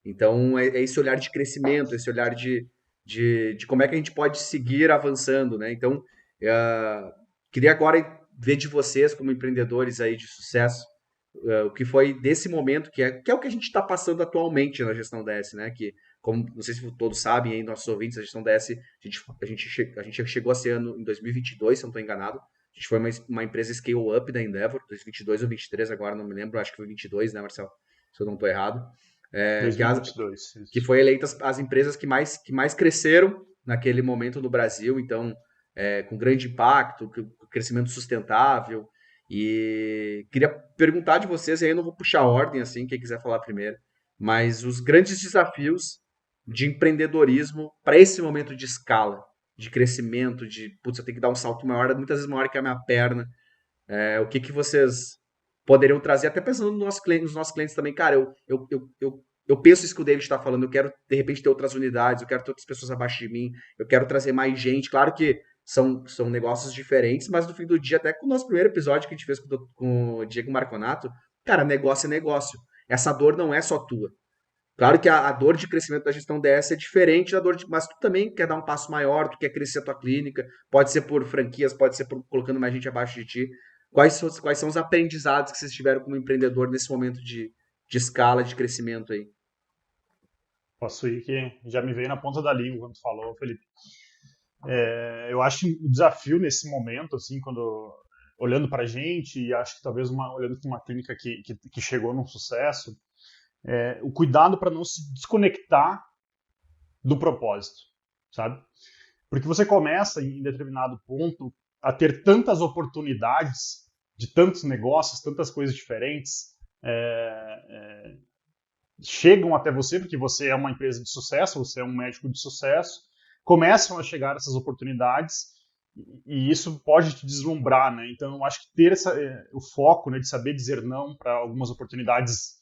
Então, é esse olhar de crescimento, esse olhar de como é que a gente pode seguir avançando, né? Então, queria agora ver de vocês como empreendedores aí de sucesso, o que foi desse momento, que é o que a gente está passando atualmente na gestão DS, né? Que, como não sei se todos sabem aí, nossos ouvintes, a gestão DS, a gente chegou a ser ano em 2022, se eu não estou enganado. A gente foi uma empresa scale-up da Endeavor, 2022 ou 2023, agora não me lembro, acho que foi 22, né, Marcelo? Se eu não estou errado. 2022. Que foi eleita as empresas que mais cresceram naquele momento no Brasil, então, com grande impacto, crescimento sustentável. E queria perguntar de vocês, e aí eu não vou puxar a ordem, assim, quem quiser falar primeiro, mas os grandes desafios de empreendedorismo para esse momento de escala, de crescimento, putz, eu tenho que dar um salto maior, muitas vezes maior que a minha perna. O que vocês poderiam trazer, até pensando nos nossos clientes também. Cara, eu penso isso que o David está falando, eu quero, de repente, ter outras unidades, eu quero ter outras pessoas abaixo de mim, eu quero trazer mais gente. Claro que são negócios diferentes, mas no fim do dia, até com o nosso primeiro episódio que a gente fez com o Diego Marconato, cara, negócio é negócio. Essa dor não é só tua. Claro que a dor de crescimento da gestão DS é diferente da dor mas tu também quer dar um passo maior, tu quer crescer a tua clínica, pode ser por franquias, pode ser por colocando mais gente abaixo de ti. Quais são os aprendizados que vocês tiveram como empreendedor nesse momento de escala, de crescimento aí? Posso ir que já me veio na ponta da língua quando tu falou, Felipe. Eu acho o desafio nesse momento, assim, quando olhando para a gente, e acho que talvez olhando para uma clínica que chegou num sucesso, o cuidado para não se desconectar do propósito, sabe? Porque você começa em determinado ponto a ter tantas oportunidades de tantos negócios, tantas coisas diferentes, chegam até você, porque você é uma empresa de sucesso, você é um médico de sucesso, começam a chegar essas oportunidades e isso pode te deslumbrar, né? Então, eu acho que ter o foco, né, de saber dizer não para algumas oportunidades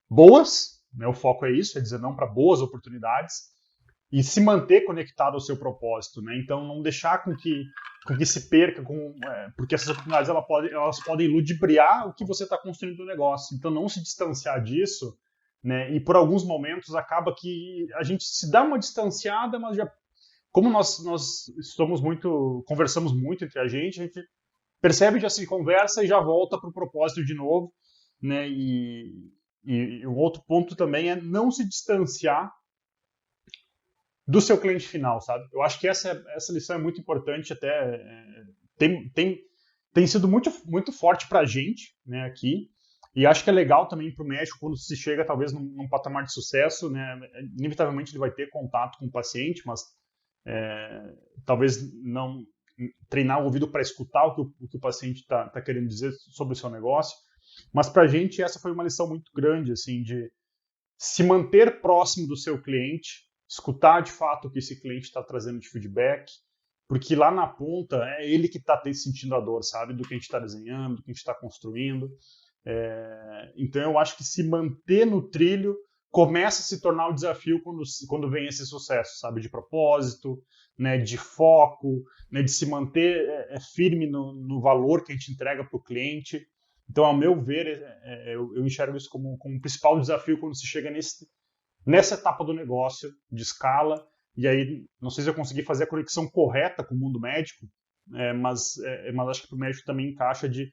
boas, né? O foco é isso, é dizer não para boas oportunidades e se manter conectado ao seu propósito, né? Então, não deixar com que se perca, porque essas oportunidades elas podem ludibriar o que você está construindo no negócio. Então, não se distanciar disso, né? E por alguns momentos acaba que a gente se dá uma distanciada, mas já como nós conversamos muito entre a gente percebe, já se conversa e já volta para o propósito de novo, né? E um outro ponto também é não se distanciar do seu cliente final, sabe? Eu acho que essa lição é muito importante, até tem sido muito, muito forte para a gente, né, aqui, e acho que é legal também para o médico quando se chega talvez num patamar de sucesso, né, inevitavelmente ele vai ter contato com o paciente, mas talvez não treinar o ouvido para escutar o que o paciente está querendo dizer sobre o seu negócio, mas para a gente essa foi uma lição muito grande, assim, de se manter próximo do seu cliente, escutar de fato o que esse cliente está trazendo de feedback, porque lá na ponta é ele que está sentindo a dor, sabe, do que a gente está desenhando, do que a gente está construindo. Então eu acho que se manter no trilho começa a se tornar um desafio quando vem esse sucesso, sabe, de propósito, né, de foco, né, de se manter firme no valor que a gente entrega para o cliente. Então, ao meu ver, eu enxergo isso como um principal desafio quando se chega nessa etapa do negócio, de escala, e aí, não sei se eu consegui fazer a conexão correta com o mundo médico, mas acho que para o médico também encaixa de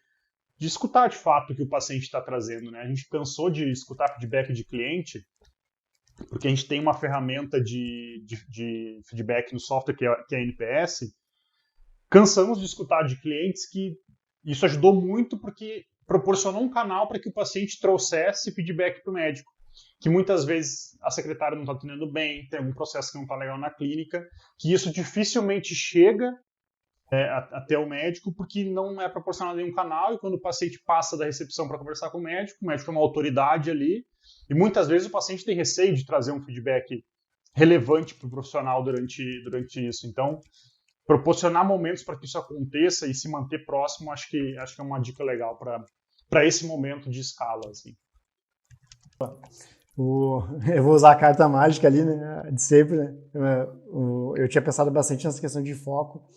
escutar de fato o que o paciente está trazendo, né? A gente cansou de escutar feedback de cliente, porque a gente tem uma ferramenta de feedback no software que é a NPS. Cansamos de escutar de clientes que isso ajudou muito porque proporcionou um canal para que o paciente trouxesse feedback para o médico, que muitas vezes a secretária não está atendendo bem, tem algum processo que não está legal na clínica, que isso dificilmente chega até o médico, porque não é proporcionado em um canal, e quando o paciente passa da recepção para conversar com o médico é uma autoridade ali, e muitas vezes o paciente tem receio de trazer um feedback relevante para o profissional durante isso. Então, proporcionar momentos para que isso aconteça e se manter próximo, acho que é uma dica legal para esse momento de escala, assim. Eu vou usar a carta mágica ali, né, de sempre, né? Eu tinha pensado bastante nessa questão de foco,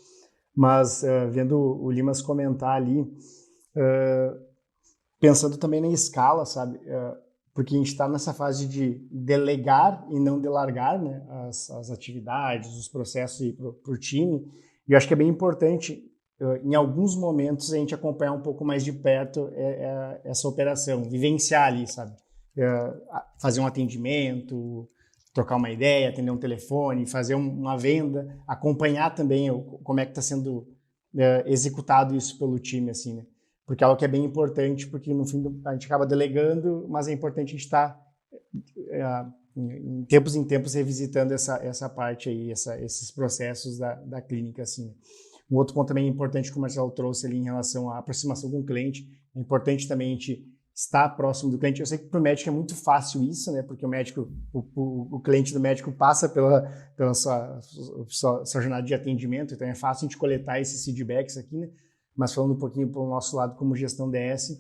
mas vendo o Limas comentar ali, pensando também na escala, sabe? Porque a gente está nessa fase de delegar e não delargar, né, as atividades, os processos para o time, e eu acho que é bem importante em alguns momentos, a gente acompanhar um pouco mais de perto essa operação, vivenciar ali, sabe? Fazer um atendimento, trocar uma ideia, atender um telefone, fazer uma venda, acompanhar também como é que está sendo executado isso pelo time, assim, né? Porque é algo que é bem importante, porque no fim a gente acaba delegando, mas é importante a gente estar em tempos revisitando essa parte aí, esses processos da clínica, assim. Um outro ponto também importante que o Marcelo trouxe ali em relação à aproximação com o cliente, é importante também a gente estar próximo do cliente. Eu sei que para o médico é muito fácil isso, né? Porque o médico, o cliente do médico passa pela sua jornada de atendimento, então é fácil a gente coletar esses feedbacks aqui, né? Mas falando um pouquinho para o nosso lado como gestão DS,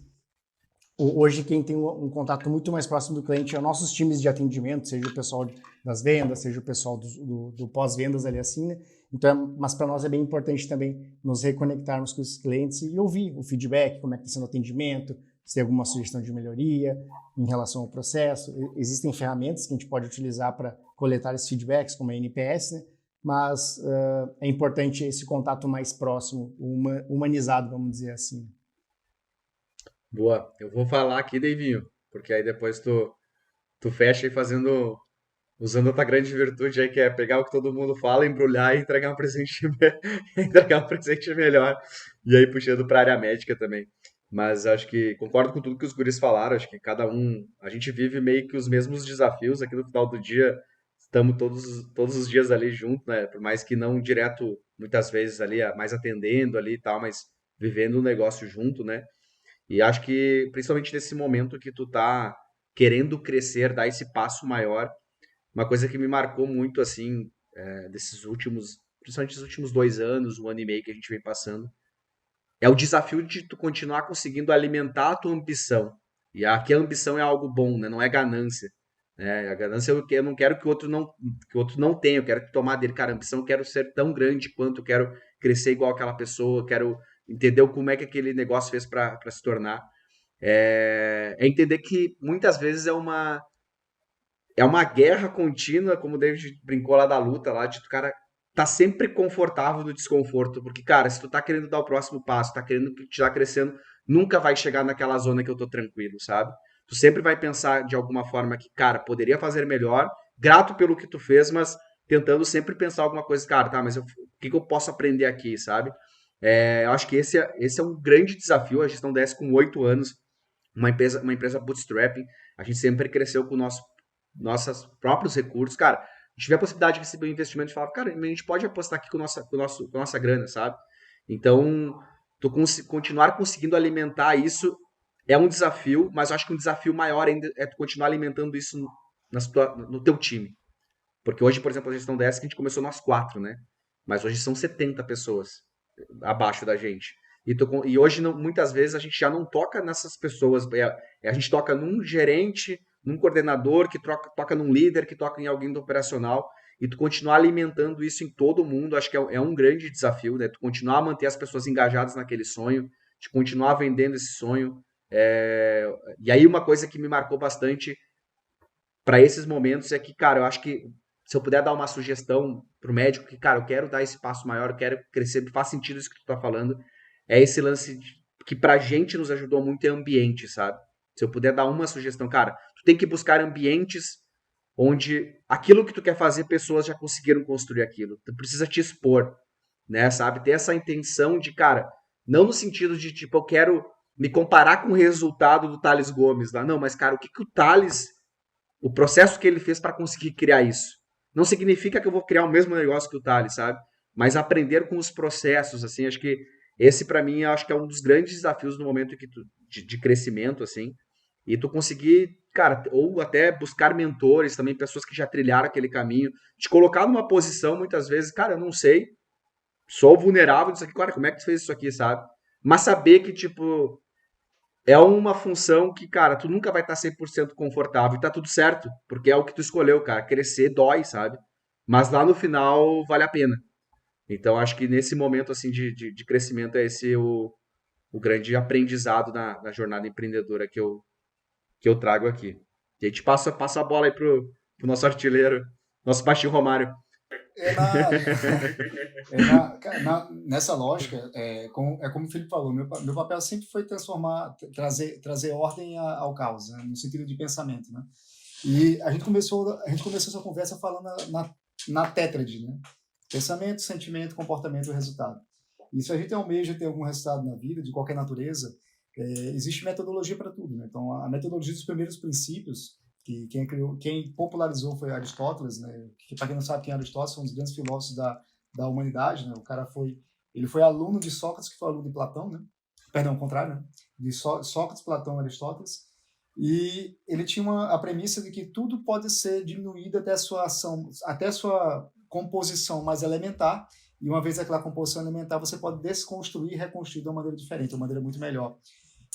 hoje quem tem um contato muito mais próximo do cliente é os nossos times de atendimento, seja o pessoal das vendas, seja o pessoal do pós-vendas ali assim, né? Então, mas para nós é bem importante também nos reconectarmos com os clientes e ouvir o feedback, como é que está sendo o atendimento, se tem alguma sugestão de melhoria em relação ao processo. Existem ferramentas que a gente pode utilizar para coletar esses feedbacks, como a NPS, né? Mas é importante esse contato mais próximo, humanizado, vamos dizer assim. Boa. Eu vou falar aqui, Davinho, porque aí depois tu fecha aí usando a tua grande virtude aí, que é pegar o que todo mundo fala, embrulhar e entregar um presente, entregar um presente melhor. E aí puxando para a área médica também. Mas acho que concordo com tudo que os guris falaram. Acho que cada um, a gente vive meio que os mesmos desafios aqui no final do dia. Estamos todos os dias ali junto, né? Por mais que não direto, muitas vezes ali, mais atendendo ali e tal, mas vivendo o negócio junto, né? E acho que, principalmente nesse momento que tu tá querendo crescer, dar esse passo maior, uma coisa que me marcou muito, assim, principalmente dos últimos 2 anos, 1 ano e meio que a gente vem passando, é o desafio de tu continuar conseguindo alimentar a tua ambição. E aqui a ambição é algo bom, né? Não é ganância. Né? A ganância eu não quero que o outro não tenha, eu quero tomar dele. Cara, a ambição eu quero ser tão grande quanto, eu quero crescer igual aquela pessoa, eu quero entender como é que aquele negócio fez para se tornar. É entender que muitas vezes é uma guerra contínua, como o David brincou lá da luta, lá de o cara tá sempre confortável no desconforto, porque, cara, se tu tá querendo dar o próximo passo, tá querendo continuar crescendo, nunca vai chegar naquela zona que eu tô tranquilo, sabe? Tu sempre vai pensar de alguma forma que, cara, poderia fazer melhor, grato pelo que tu fez, mas tentando sempre pensar alguma coisa, cara, tá, mas o que eu posso aprender aqui, sabe? Eu acho que esse é um grande desafio, a gestão DS com 8 anos, uma empresa bootstrapping, a gente sempre cresceu com nossos próprios recursos, cara. A gente vê a possibilidade de receber um investimento e falar, cara, a gente pode apostar aqui com a nossa grana, sabe? Então, continuar conseguindo alimentar isso é um desafio, mas eu acho que um desafio maior ainda é tu continuar alimentando isso no teu time. Porque hoje, por exemplo, a gestão dessa que a gente começou nós 4, né? Mas hoje são 70 pessoas abaixo da gente. E hoje, muitas vezes, a gente já não toca nessas pessoas. A gente toca num gerente, num coordenador, que toca num líder, que toca em alguém do operacional. E tu continuar alimentando isso em todo mundo, acho que é um grande desafio, né? Tu continuar a manter as pessoas engajadas naquele sonho, de continuar vendendo esse sonho. E aí uma coisa que me marcou bastante para esses momentos é que, cara, eu acho que se eu puder dar uma sugestão pro médico que, cara, eu quero dar esse passo maior, eu quero crescer, faz sentido isso que tu tá falando, é esse lance que pra gente nos ajudou muito é ambiente, sabe? Se eu puder dar uma sugestão, cara, tu tem que buscar ambientes onde aquilo que tu quer fazer, pessoas já conseguiram construir aquilo. Tu precisa te expor, né, sabe? Ter essa intenção de, cara, não no sentido de, tipo, eu quero me comparar com o resultado do Thales Gomes lá. Não, mas, cara, o processo que ele fez para conseguir criar isso. Não significa que eu vou criar o mesmo negócio que o Thales, sabe? Mas aprender com os processos, assim, acho que esse para mim, acho que é um dos grandes desafios no momento de crescimento, assim, e tu conseguir, cara, ou até buscar mentores também, pessoas que já trilharam aquele caminho, te colocar numa posição, muitas vezes, cara, eu não sei, sou vulnerável disso aqui, cara, como é que tu fez isso aqui, sabe? Mas saber que, tipo, é uma função que, cara, tu nunca vai estar 100% confortável e tá tudo certo, porque é o que tu escolheu, cara. Crescer dói, sabe? Mas lá no final vale a pena. Então, acho que nesse momento, assim, de crescimento é esse o grande aprendizado na jornada empreendedora que eu trago aqui. E a gente passa a bola aí pro nosso artilheiro, nosso baixinho Romário. É na, nessa lógica, é como o Felipe falou, meu papel sempre foi trazer ordem ao caos, né, no sentido de pensamento, né? E a gente começou essa conversa falando na tétrade, né? Pensamento, sentimento, comportamento e resultado. E se a gente almeja ter algum resultado na vida, de qualquer natureza, existe metodologia para tudo, né? Então, a metodologia dos primeiros princípios, que quem popularizou foi Aristóteles, né? Que, para quem não sabe quem é Aristóteles, foi um dos grandes filósofos da humanidade, né? Ele foi aluno de Sócrates, que foi aluno de Platão, né? Perdão, ao contrário, né? De Sócrates, Platão e Aristóteles. E ele tinha a premissa de que tudo pode ser diminuído até a sua composição mais elementar, e uma vez aquela composição elementar, você pode desconstruir e reconstruir de uma maneira diferente, de uma maneira muito melhor.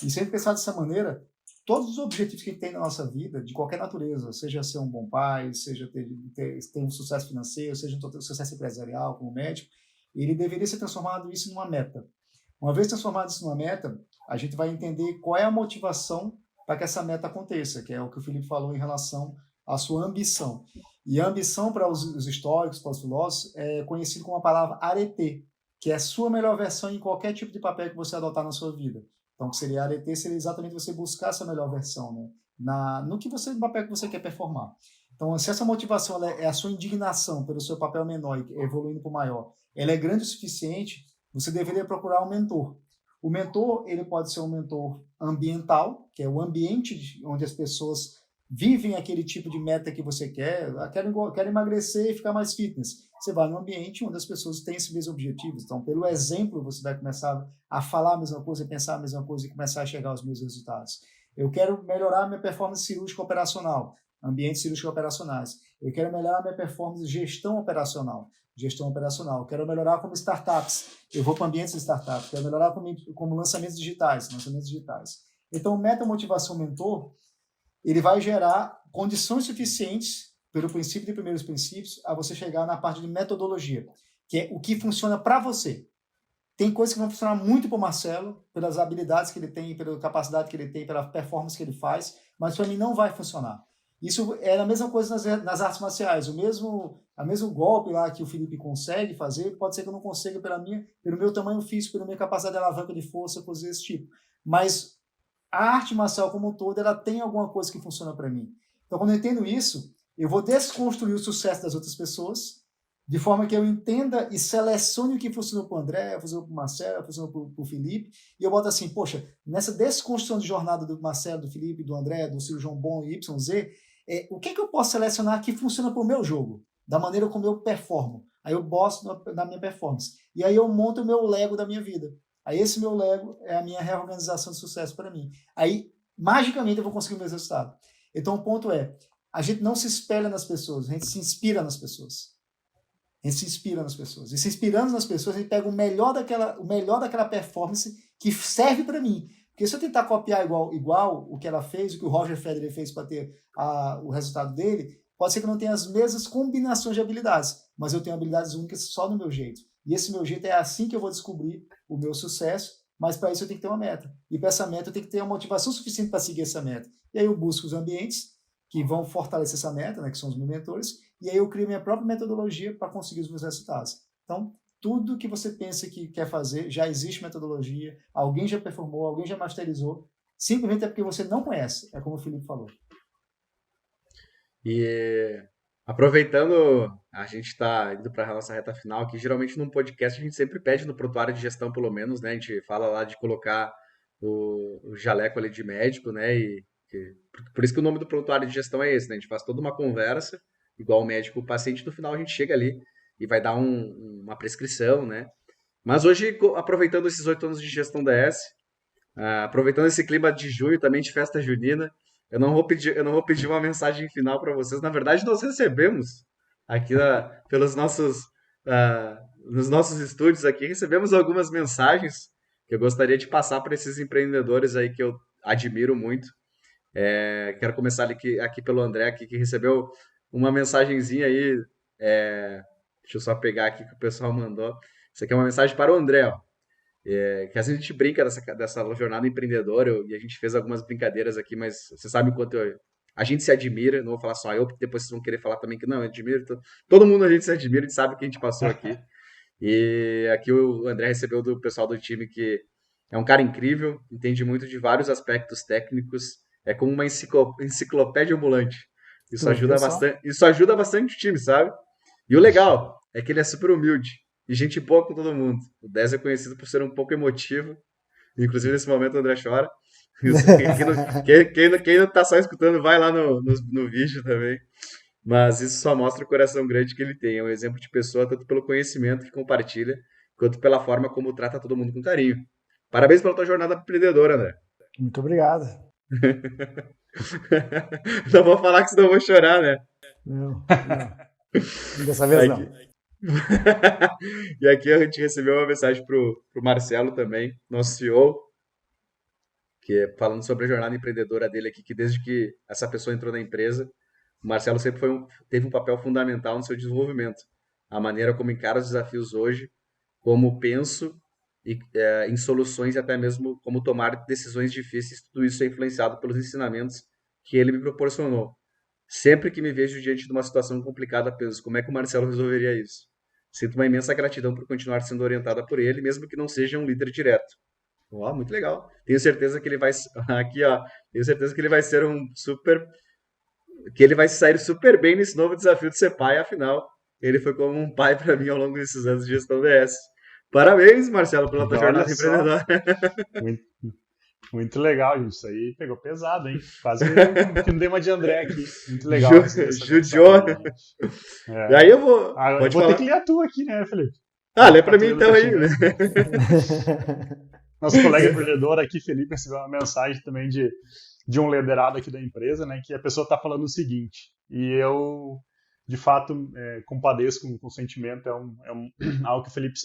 E se a gente pensar dessa maneira, todos os objetivos que a gente tem na nossa vida, de qualquer natureza, seja ser um bom pai, seja ter um sucesso financeiro, seja um sucesso empresarial, como médico, ele deveria ser transformado isso numa meta. Uma vez transformado isso numa meta, a gente vai entender qual é a motivação para que essa meta aconteça, que é o que o Felipe falou em relação à sua ambição. E a ambição, para os históricos, para os filósofos, é conhecido como a palavra arete, que é a sua melhor versão em qualquer tipo de papel que você adotar na sua vida. Então, o que seria arete seria exatamente você buscar essa melhor versão, né? No papel que você quer performar. Então, se essa motivação é a sua indignação pelo seu papel menor e evoluindo para o maior, ela é grande o suficiente, você deveria procurar um mentor. O mentor, ele pode ser um mentor ambiental, que é o ambiente onde as pessoas vivem aquele tipo de meta que você quer. Quero emagrecer e ficar mais fitness. Você vai num ambiente onde as pessoas têm esses mesmos objetivos. Então, pelo exemplo, você vai começar a falar a mesma coisa, pensar a mesma coisa e começar a chegar aos mesmos resultados. Eu quero melhorar minha performance cirúrgica operacional, ambientes cirúrgicos operacionais. Eu quero melhorar minha performance de gestão operacional. Eu quero melhorar como startups, eu vou para ambientes de startups, quero melhorar como lançamentos digitais. Então, o meta-motivação mentor, ele vai gerar condições suficientes, pelo princípio de primeiros princípios, a você chegar na parte de metodologia, que é o que funciona para você. Tem coisas que vão funcionar muito para o Marcelo, pelas habilidades que ele tem, pela capacidade que ele tem, pela performance que ele faz, mas para mim não vai funcionar. Isso é a mesma coisa nas artes marciais. O mesmo golpe lá que o Felipe consegue fazer, pode ser que eu não consiga pelo meu tamanho físico, pela minha capacidade de alavanca de força, coisas desse tipo. Mas a arte marcial como um todo, ela tem alguma coisa que funciona para mim. Então, quando eu entendo isso, eu vou desconstruir o sucesso das outras pessoas, de forma que eu entenda e selecione o que funcionou para o André, funcionou para o Marcelo, funcionou para o Felipe, e eu boto assim, poxa, nessa desconstrução de jornada do Marcelo, do Felipe, do André, do cirurgião bom e YZ, o que eu posso selecionar que funciona para o meu jogo, da maneira como eu performo. Aí eu boto na minha performance. E aí eu monto o meu Lego da minha vida. Aí esse meu Lego é a minha reorganização de sucesso para mim. Aí, magicamente, eu vou conseguir o meu resultado. Então, o ponto é, a gente não se espelha nas pessoas, a gente se inspira nas pessoas. A gente se inspira nas pessoas. E se inspirando nas pessoas, a gente pega o melhor daquela performance que serve para mim. Porque se eu tentar copiar igual o que ela fez, o que o Roger Federer fez para ter o resultado dele, pode ser que eu não tenha as mesmas combinações de habilidades, mas eu tenho habilidades únicas só no meu jeito. E esse meu jeito é assim que eu vou descobrir o meu sucesso, mas para isso eu tenho que ter uma meta. E para essa meta eu tenho que ter uma motivação suficiente para seguir essa meta. E aí eu busco os ambientes que vão fortalecer essa meta, né, que são os meus mentores, e aí eu crio minha própria metodologia para conseguir os meus resultados. Então, tudo que você pensa que quer fazer, já existe metodologia, alguém já performou, alguém já masterizou, simplesmente é porque você não conhece, é como o Felipe falou. E aproveitando, a gente está indo para a nossa reta final aqui, geralmente num podcast a gente sempre pede no prontuário de gestão, pelo menos, né? A gente fala lá de colocar o jaleco ali de médico, né? Por isso que o nome do prontuário de gestão é esse, né? A gente faz toda uma conversa, igual o médico e o paciente, no final a gente chega ali e vai dar uma prescrição, né? Mas hoje, aproveitando esses 8 anos de gestão DS, aproveitando esse clima de junho também de festa junina, eu não vou pedir uma mensagem final para vocês. Na verdade, nós recebemos aqui nos nossos estúdios aqui, recebemos algumas mensagens que eu gostaria de passar para esses empreendedores aí que eu admiro muito. Quero começar aqui pelo André, aqui, que recebeu uma mensagenzinha aí. Deixa eu só pegar aqui que o pessoal mandou. Isso aqui é uma mensagem para o André, ó. Que às vezes a gente brinca dessa jornada empreendedora e a gente fez algumas brincadeiras aqui, mas você sabe o quanto A gente se admira, não vou falar só eu, porque depois vocês vão querer falar também que não, eu admiro. Todo mundo a gente se admira, a gente sabe o que a gente passou aqui. E aqui o André recebeu do pessoal do time que é um cara incrível, entende muito de vários aspectos técnicos, é como uma enciclopédia ambulante. Tu viu só? Isso ajuda bastante o time, sabe? E o legal é que ele é super humilde e gente boa com todo mundo. O Dez é conhecido por ser um pouco emotivo, inclusive nesse momento o André chora. Quem não tá só escutando, vai lá no vídeo também. Mas isso só mostra o coração grande que ele tem. É um exemplo de pessoa, tanto pelo conhecimento que compartilha, quanto pela forma como trata todo mundo com carinho. Parabéns pela tua jornada empreendedora, André. Muito obrigado. Não vou falar que senão eu vou chorar, né? Não. Dessa vez não. E aqui a gente recebeu uma mensagem pro Marcelo também, nosso CEO, que é falando sobre a jornada empreendedora dele aqui, que desde que essa pessoa entrou na empresa, o Marcelo sempre teve um papel fundamental no seu desenvolvimento. A maneira como encara os desafios hoje, como penso em soluções e até mesmo como tomar decisões difíceis, tudo isso é influenciado pelos ensinamentos que ele me proporcionou. Sempre que me vejo diante de uma situação complicada, penso como é que o Marcelo resolveria isso. Sinto uma imensa gratidão por continuar sendo orientada por ele, mesmo que não seja um líder direto. Ó, muito legal. Tenho certeza que ele vai aqui, ó. Tenho certeza que ele vai ser que ele vai sair super bem nesse novo desafio de ser pai. Afinal, ele foi como um pai para mim ao longo desses anos de gestão DS. Parabéns, Marcelo, pela tua Olha jornada só, empreendedora. muito, muito legal, gente. Isso aí pegou pesado, hein? Quase que não dei uma de André aqui. Muito legal receber essa Judiou. mensagem, gente. E aí eu vou. Eu Pode vou ter falar. que ler a tua aqui, né, Felipe? Lê pra mim lendo então pra ti aí, né? mesmo. Nosso colega empreendedor aqui, Felipe, recebeu uma mensagem também de um liderado aqui da empresa, né, que a pessoa está falando o seguinte, e eu, de fato, compadeço com o sentimento, algo que o Felipe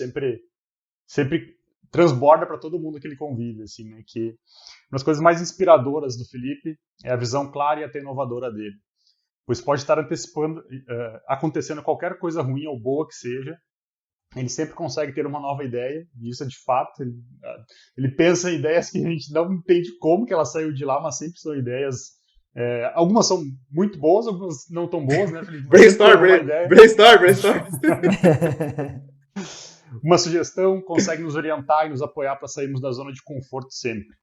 sempre transborda para todo mundo que ele convive, assim, né, que uma das coisas mais inspiradoras do Felipe é a visão clara e até inovadora dele. Pois pode estar acontecendo qualquer coisa ruim ou boa que seja, ele sempre consegue ter uma nova ideia, e isso é de fato. Ele pensa em ideias que a gente não entende como que ela saiu de lá, mas sempre são ideias. Algumas são muito boas, algumas não tão boas, né, Felipe? Brainstorm. Uma sugestão consegue nos orientar e nos apoiar para sairmos da zona de conforto sempre.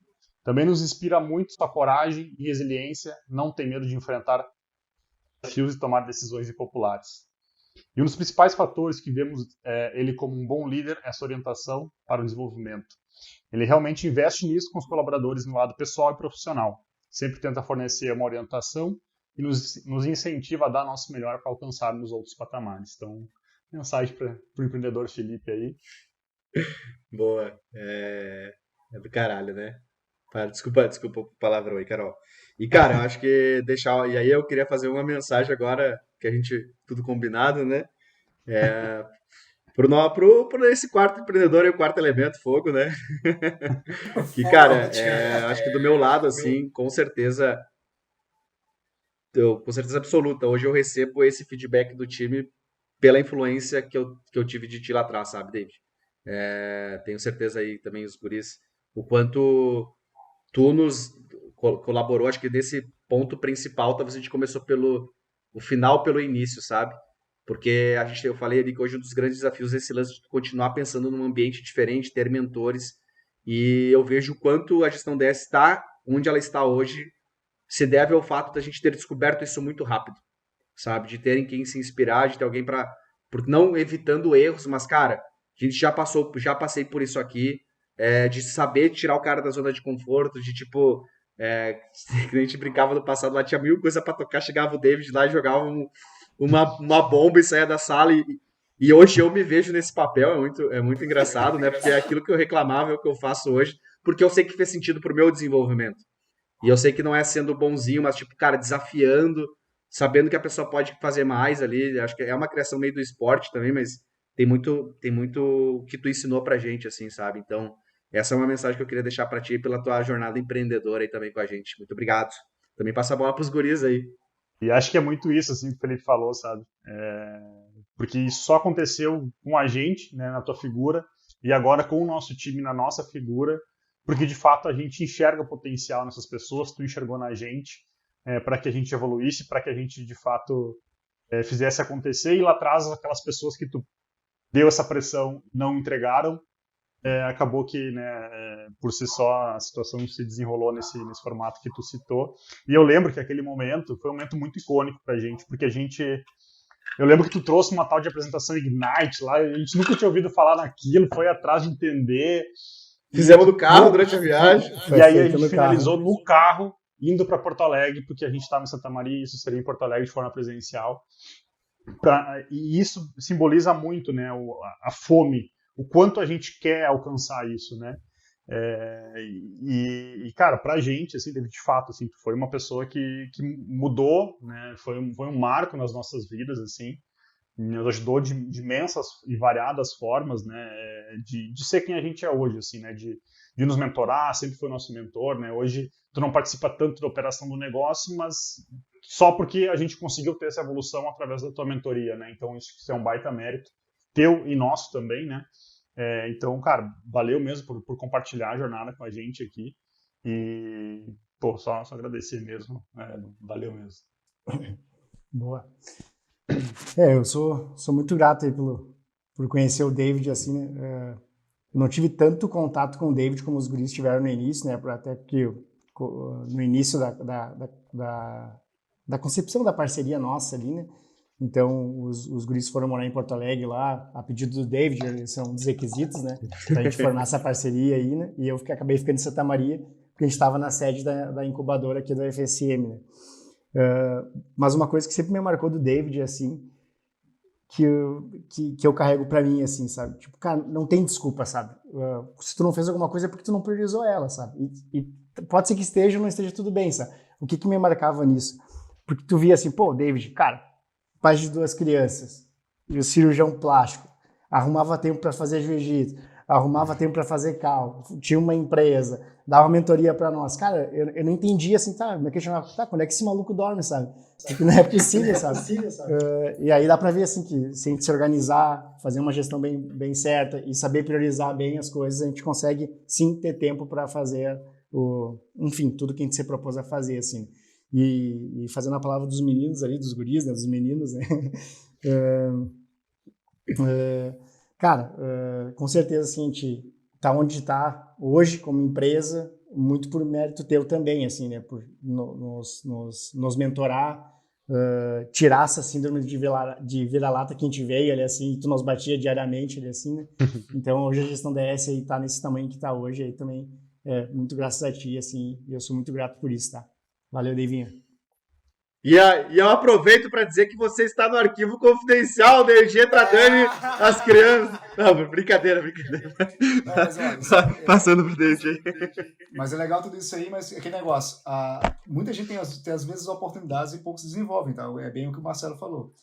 Também nos inspira muito sua coragem e resiliência, não tem medo de enfrentar desafios e tomar decisões impopulares. E um dos principais fatores que vemos ele como um bom líder é essa orientação para o desenvolvimento. Ele realmente investe nisso com os colaboradores no lado pessoal e profissional. Sempre tenta fornecer uma orientação e nos incentiva a dar nosso melhor para alcançarmos outros patamares. Então, mensagem para o empreendedor Felipe aí. Boa. É do caralho, né? Desculpa o palavrão aí, Carol. E, cara, eu acho que deixar. E aí eu queria fazer uma mensagem agora, que a gente, tudo combinado, né? Pro esse quarto empreendedor e o quarto elemento, fogo, né? Que, cara, acho que do meu lado, assim, com certeza absoluta, hoje eu recebo esse feedback do time pela influência que eu tive de ti lá atrás, sabe, David? Tenho certeza aí também, os guris, o quanto tu nos colaborou, acho que desse ponto principal, talvez a gente começou o final pelo início, sabe? Porque eu falei ali que hoje um dos grandes desafios é esse lance de continuar pensando num ambiente diferente, ter mentores, e eu vejo o quanto a gestão DS está onde ela está hoje, se deve ao fato da gente ter descoberto isso muito rápido, sabe? De ter em quem se inspirar, de ter alguém não evitando erros, mas, cara, a gente já passei por isso aqui, de saber tirar o cara da zona de conforto, de tipo, que a gente brincava no passado, lá tinha mil coisas pra tocar, chegava o David lá e jogava uma bomba e saía da sala e hoje eu me vejo nesse papel, é muito engraçado, né? Porque é aquilo que eu reclamava, é o que eu faço hoje, porque eu sei que fez sentido pro meu desenvolvimento. E eu sei que não é sendo bonzinho, mas, tipo, cara, desafiando, sabendo que a pessoa pode fazer mais ali. Acho que é uma criação meio do esporte também, mas tem muito que tu ensinou pra gente, assim, sabe? Então, essa é uma mensagem que eu queria deixar pra ti pela tua jornada empreendedora aí também com a gente. Muito obrigado. Também passa a bola pros guris aí. E acho que é muito isso, assim, que o Felipe falou, sabe? Porque isso só aconteceu com a gente, né, na tua figura, e agora com o nosso time na nossa figura, porque de fato a gente enxerga o potencial nessas pessoas, tu enxergou na gente, para que a gente evoluísse, para que a gente, de fato, fizesse acontecer. E lá atrás, aquelas pessoas que tu deu essa pressão não entregaram, acabou que, né, por si só, a situação se desenrolou nesse formato que tu citou. E eu lembro que aquele momento foi um momento muito icônico pra gente, porque eu lembro que tu trouxe uma tal de apresentação Ignite lá, a gente nunca tinha ouvido falar naquilo, foi atrás de entender. Fizemos no carro durante a viagem. E aí a gente finalizou no carro, indo para Porto Alegre, porque a gente estava em Santa Maria e isso seria em Porto Alegre de forma presencial. E isso simboliza muito, né, a fome, o quanto a gente quer alcançar isso, né? Cara, pra gente, assim, de fato, assim, tu foi uma pessoa que mudou, né? Foi um marco nas nossas vidas, assim, nos ajudou de imensas e variadas formas, né? De ser quem a gente é hoje, assim, né? De nos mentorar, sempre foi nosso mentor, né? Hoje tu não participa tanto da operação do negócio, mas só porque a gente conseguiu ter essa evolução através da tua mentoria, né? Então isso é um baita mérito teu e nosso também, né? Então, cara, valeu mesmo por compartilhar a jornada com a gente aqui. E, pô, só agradecer mesmo. Valeu mesmo. Boa. Eu sou muito grato aí por conhecer o David, assim, né? Eu não tive tanto contato com o David como os guris tiveram no início, né? Até porque no início da concepção da parceria nossa ali, né? Então, os guris foram morar em Porto Alegre lá, a pedido do David, eles são um dos requisitos, né? Pra gente formar essa parceria aí, né? E eu acabei ficando em Santa Maria, porque a gente estava na sede da incubadora aqui da FSM, né? Mas uma coisa que sempre me marcou do David, assim, que eu carrego pra mim, assim, sabe? Tipo, cara, não tem desculpa, sabe? Se tu não fez alguma coisa é porque tu não priorizou ela, sabe? E pode ser que esteja ou não esteja tudo bem, sabe? O que me marcava nisso? Porque tu via assim, pô, David, cara, pai de 2 crianças, e o cirurgião plástico, arrumava tempo para fazer jiu-jitsu, arrumava tempo para fazer cal, tinha uma empresa, dava mentoria para nós. Cara, eu não entendia assim, tá, me questionava, tá, quando é que esse maluco dorme, sabe? Porque não é possível, sabe? E aí dá para ver assim que se a gente se organizar, fazer uma gestão bem certa e saber priorizar bem as coisas, a gente consegue sim ter tempo para fazer enfim, tudo que a gente se propôs a fazer, assim. E fazendo a palavra dos meninos ali, dos guris, né, dos meninos, né? Cara, com certeza assim, a gente tá onde está hoje como empresa, muito por mérito teu também, assim, né? Por nos mentorar, tirar essa síndrome de vira-lata que a gente veio, ali, assim, e tu nos batia diariamente, ali, assim, né? Então, hoje a gestão DS aí tá nesse tamanho que tá hoje, aí também muito graças a ti, assim, e eu sou muito grato por isso, tá? Valeu, Davinho. E eu aproveito para dizer que você está no arquivo confidencial da EG Tradani as crianças. Não, brincadeira. Não, mas, olha, Passando pro David. Mas é legal tudo isso aí, mas é aquele negócio. Muita gente tem às vezes oportunidades e poucos desenvolvem, tá? É bem o que o Marcelo falou.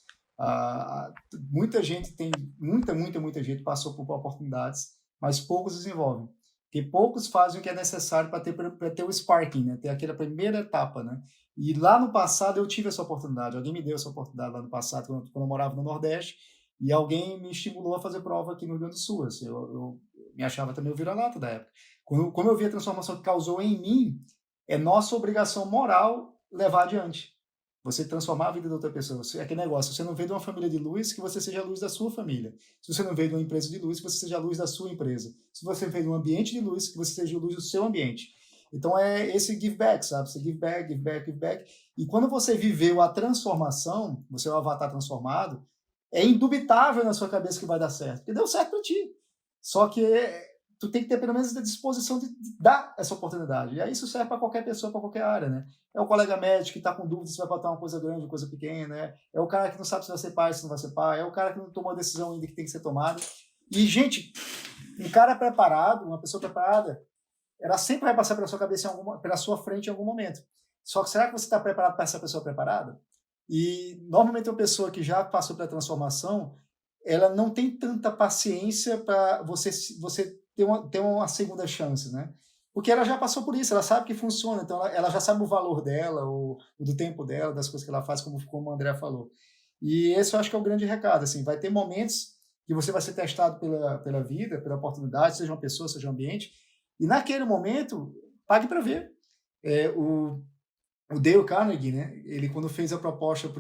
Muita gente tem, muita gente passou por oportunidades, mas poucos desenvolvem. Porque poucos fazem o que é necessário para ter o sparking, né? Ter aquela primeira etapa, né? E lá no passado eu tive essa oportunidade. Alguém me deu essa oportunidade lá no passado, quando eu morava no Nordeste, e alguém me estimulou a fazer prova aqui no Rio Grande do Sul. Assim, eu me achava também o vira-lata da época. Como eu vi a transformação que causou em mim, é nossa obrigação moral levar adiante. Você transformar a vida de outra pessoa. É aquele negócio, você não veio de uma família de luz, que você seja a luz da sua família. Se você não veio de uma empresa de luz, que você seja a luz da sua empresa. Se você veio de um ambiente de luz, que você seja a luz do seu ambiente. Então é esse give back, sabe? Você give back, give back, give back. E quando você viveu a transformação, você é o avatar transformado, é indubitável na sua cabeça que vai dar certo. Porque deu certo para ti. Só que tu tem que ter pelo menos a disposição de dar essa oportunidade. E aí isso serve para qualquer pessoa, para qualquer área, né? É o colega médico que está com dúvida se vai botar uma coisa grande ou coisa pequena, né? É o cara que não sabe se vai ser pai, se não vai ser pai. É o cara que não tomou a decisão ainda que tem que ser tomada. E, gente, um cara preparado, uma pessoa preparada, ela sempre vai passar pela sua cabeça, pela sua frente em algum momento. Só que será que você está preparado para essa pessoa preparada? E, normalmente, uma pessoa que já passou pela transformação, ela não tem tanta paciência para você ter uma segunda chance, né? Porque ela já passou por isso, ela sabe que funciona, então ela já sabe o valor dela, o do tempo dela, das coisas que ela faz, como o André falou. E esse eu acho que é o grande recado, assim, vai ter momentos que você vai ser testado pela vida, pela oportunidade, seja uma pessoa, seja um ambiente, e naquele momento, pague para ver. o Dale Carnegie, né? Ele quando fez a proposta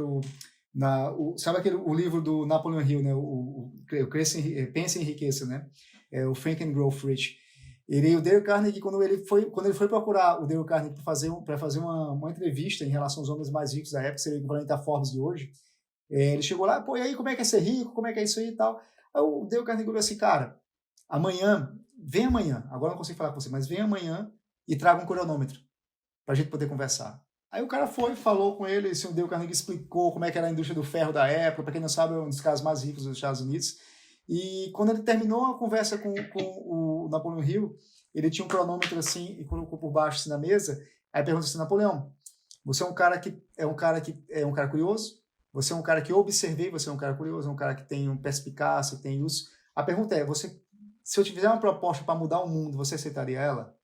sabe o livro do Napoleon Hill, né? Pense e Enriqueça, né? O Think and Grow Rich. O Dale Carnegie, quando ele foi procurar o Dale Carnegie para fazer uma entrevista em relação aos homens mais ricos da época, seria o equivalente à Forbes de hoje, ele chegou lá, pô, e aí, como é que é ser rico? Como é que é isso aí e tal? Aí o Dale Carnegie falou assim, cara, vem amanhã, agora não consigo falar com você, mas vem amanhã e traga um cronômetro pra gente poder conversar. Aí o cara falou com ele, o Dale Carnegie explicou como é que era a indústria do ferro da época, para quem não sabe, é um dos caras mais ricos dos Estados Unidos. E quando ele terminou a conversa com o Napoleon Hill, ele tinha um cronômetro assim e colocou por baixo assim, na mesa. Aí perguntou assim, Napoleão, você é um cara curioso? Você é um cara que eu observei, você é um cara curioso, é um cara que tem um perspicácia, tem uso. A pergunta é, se eu te fizer uma proposta para mudar o mundo, você aceitaria ela?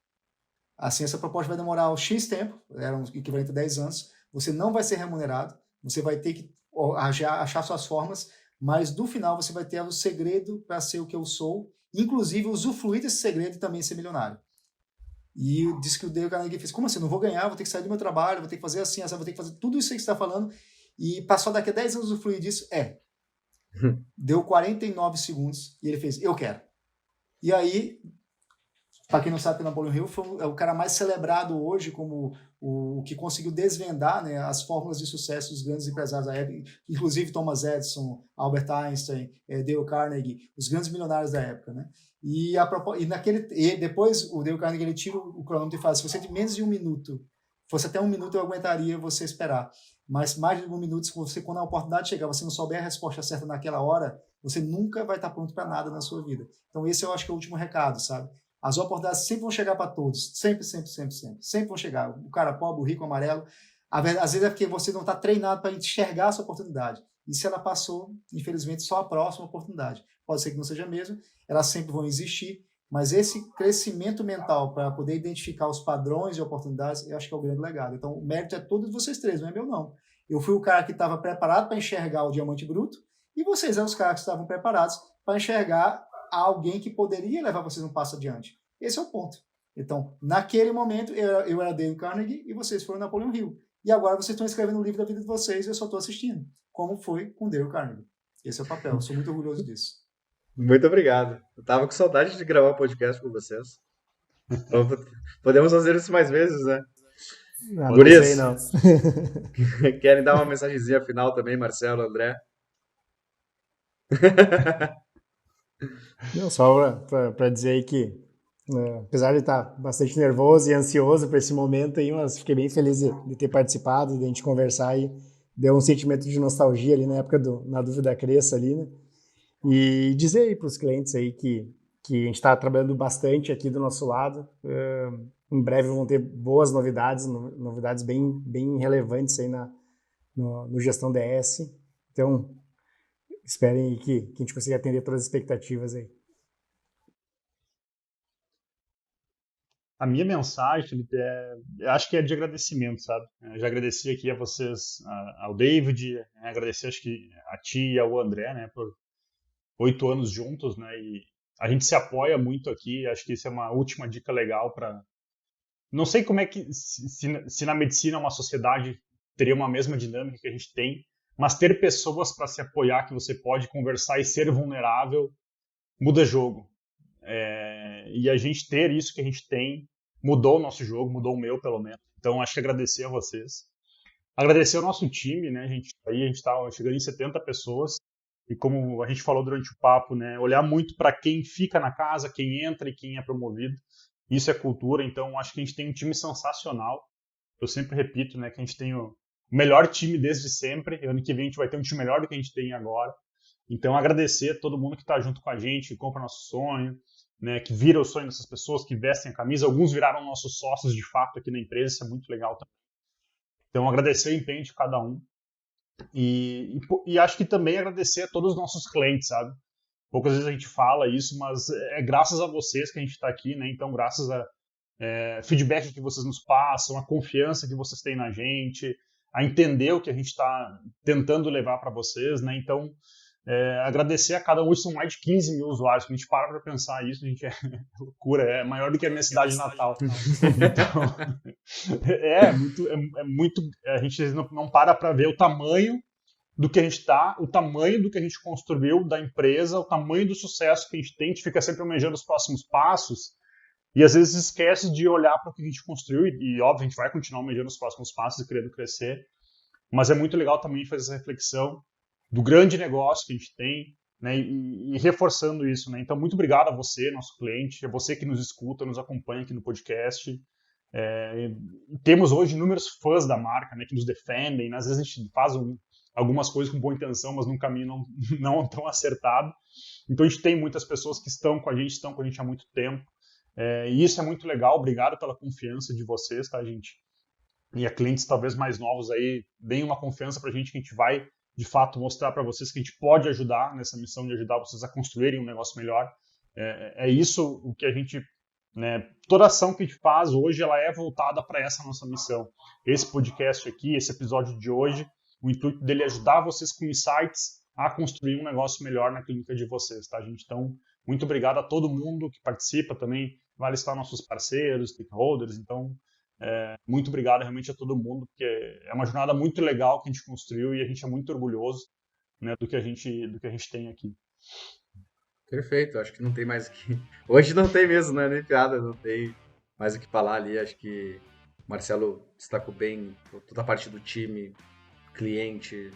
Assim, essa proposta vai demorar um X tempo, era um equivalente a 10 anos, você não vai ser remunerado, você vai ter que achar suas formas, mas no final você vai ter o segredo para ser o que eu sou, inclusive usufruir desse segredo e também ser milionário. E disse que o Dale Carnegie fez, como assim, não vou ganhar, vou ter que sair do meu trabalho, vou ter que fazer assim, vou ter que fazer tudo isso aí que você está falando, e passou daqui a 10 anos usufruir disso, deu 49 segundos, e ele fez, eu quero. E aí, para quem não sabe, o Napoleon Hill é o cara mais celebrado hoje como o que conseguiu desvendar, né, as fórmulas de sucesso dos grandes empresários da época, inclusive Thomas Edison, Albert Einstein, Dale Carnegie, os grandes milionários da época, né? E depois o Dale Carnegie ele tira o cronômetro e fala: se você de menos de 1 minuto, fosse até 1 minuto, eu aguentaria você esperar. Mas mais de 1 minuto, se você, quando a oportunidade chegar, você não souber a resposta certa naquela hora, você nunca vai estar pronto para nada na sua vida. Então esse eu acho que é o último recado, sabe? As oportunidades sempre vão chegar para todos. Sempre, sempre, sempre, sempre. Sempre vão chegar. O cara pobre, o rico, o amarelo. Às vezes é porque você não está treinado para enxergar essa oportunidade. E se ela passou, infelizmente, só a próxima oportunidade. Pode ser que não seja mesmo. Elas sempre vão existir. Mas esse crescimento mental para poder identificar os padrões de oportunidades, eu acho que é o grande legado. Então, o mérito é todo de vocês três, não é meu, não. Eu fui o cara que estava preparado para enxergar o diamante bruto e vocês eram os caras que estavam preparados para enxergar alguém que poderia levar vocês um passo adiante. Esse é o ponto. Então, naquele momento, eu era Dale Carnegie e vocês foram Napoleon Hill. E agora vocês estão escrevendo o livro da vida de vocês e eu só estou assistindo. Como foi com Dale Carnegie. Esse é o papel. Eu sou muito orgulhoso disso. Muito obrigado. Eu tava com saudade de gravar podcast com vocês. Então, podemos fazer isso mais vezes, né? Não, Por não sei, isso, não. querem dar uma mensagenzinha final também, Marcelo, André? Não, só para dizer aí que, apesar de estar bastante nervoso e ansioso para esse momento aí, mas fiquei bem feliz de ter participado, de a gente conversar e deu um sentimento de nostalgia ali na época Na Dúvida Cresça ali, né? E dizer aí para os clientes aí que a gente está trabalhando bastante aqui do nosso lado. Em breve vão ter boas novidades bem, bem relevantes aí no Gestão DS. Então, esperem aí que a gente consiga atender todas as expectativas aí. A minha mensagem, Felipe, eu acho que é de agradecimento, sabe? Eu já agradeci aqui a vocês, ao David, agradecer acho que a ti e ao André, né, por 8 anos juntos, né, e a gente se apoia muito aqui, acho que isso é uma última dica legal para... Não sei como é que, se na medicina uma sociedade teria uma mesma dinâmica que a gente tem, mas ter pessoas para se apoiar, que você pode conversar e ser vulnerável, muda jogo. E a gente ter isso que a gente tem mudou o nosso jogo, mudou o meu, pelo menos. Então, acho que agradecer a vocês. Agradecer ao nosso time, né? A gente está chegando em 70 pessoas. E como a gente falou durante o papo, né? Olhar muito para quem fica na casa, quem entra e quem é promovido. Isso é cultura, então acho que a gente tem um time sensacional. Eu sempre repito, né? Que a gente tem o melhor time desde sempre. Ano que vem a gente vai ter um time melhor do que a gente tem agora. Então, agradecer a todo mundo que está junto com a gente, que compra nosso sonho, né, que vira o sonho dessas pessoas, que vestem a camisa. Alguns viraram nossos sócios de fato aqui na empresa, isso é muito legal também. Então, agradecer o empenho de cada um. E acho que também agradecer a todos os nossos clientes, sabe? Poucas vezes a gente fala isso, mas é graças a vocês que a gente está aqui, né? Então, graças a feedback que vocês nos passam, a confiança que vocês têm na gente, a entender o que a gente está tentando levar para vocês, né? Então, agradecer a cada um. Hoje são mais de 15 mil usuários. Quando a gente para pensar isso, a gente é loucura, é maior do que a minha cidade natal. Então, a gente não para ver o tamanho do que a gente está, o tamanho do que a gente construiu da empresa, o tamanho do sucesso que a gente fica sempre almejando os próximos passos, e às vezes esquece de olhar para o que a gente construiu, e óbvio, a gente vai continuar almejando os próximos passos e querendo crescer, mas é muito legal também fazer essa reflexão do grande negócio que a gente tem, né, e reforçando isso, né? Então, muito obrigado a você, nosso cliente, a você que nos escuta, nos acompanha aqui no podcast. Temos hoje inúmeros fãs da marca, né, que nos defendem, né? Às vezes a gente faz algumas coisas com boa intenção, mas num caminho não tão acertado. Então, a gente tem muitas pessoas que estão com a gente há muito tempo, e isso é muito legal. Obrigado pela confiança de vocês, tá, gente? E a clientes talvez mais novos aí, deem uma confiança pra gente que a gente vai de fato mostrar para vocês que a gente pode ajudar nessa missão de ajudar vocês a construírem um negócio melhor. É isso o que a gente, né, toda ação que a gente faz hoje, ela é voltada para essa nossa missão. Esse podcast aqui, esse episódio de hoje, o intuito dele é ajudar vocês com insights a construir um negócio melhor na clínica de vocês, tá, gente? Então, muito obrigado a todo mundo que participa também, vai listar nossos parceiros, stakeholders, então muito obrigado realmente a todo mundo, porque é uma jornada muito legal que a gente construiu e a gente é muito orgulhoso, né, do que a gente tem aqui. Perfeito, acho que não tem mais o que... Hoje não tem mesmo, né? Nem piada, não tem mais o que falar ali. Acho que o Marcelo destacou bem toda a parte do time, cliente,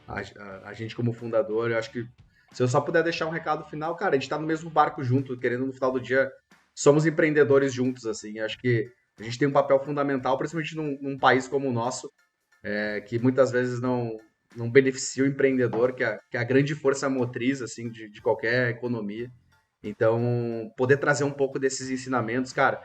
a gente como fundador. Eu acho que se eu só puder deixar um recado final, cara, a gente tá no mesmo barco junto, querendo no final do dia... Somos empreendedores juntos, assim. Acho que a gente tem um papel fundamental, principalmente num país como o nosso, que muitas vezes não beneficia o empreendedor, que é a grande força motriz, assim, de qualquer economia. Então, poder trazer um pouco desses ensinamentos, cara,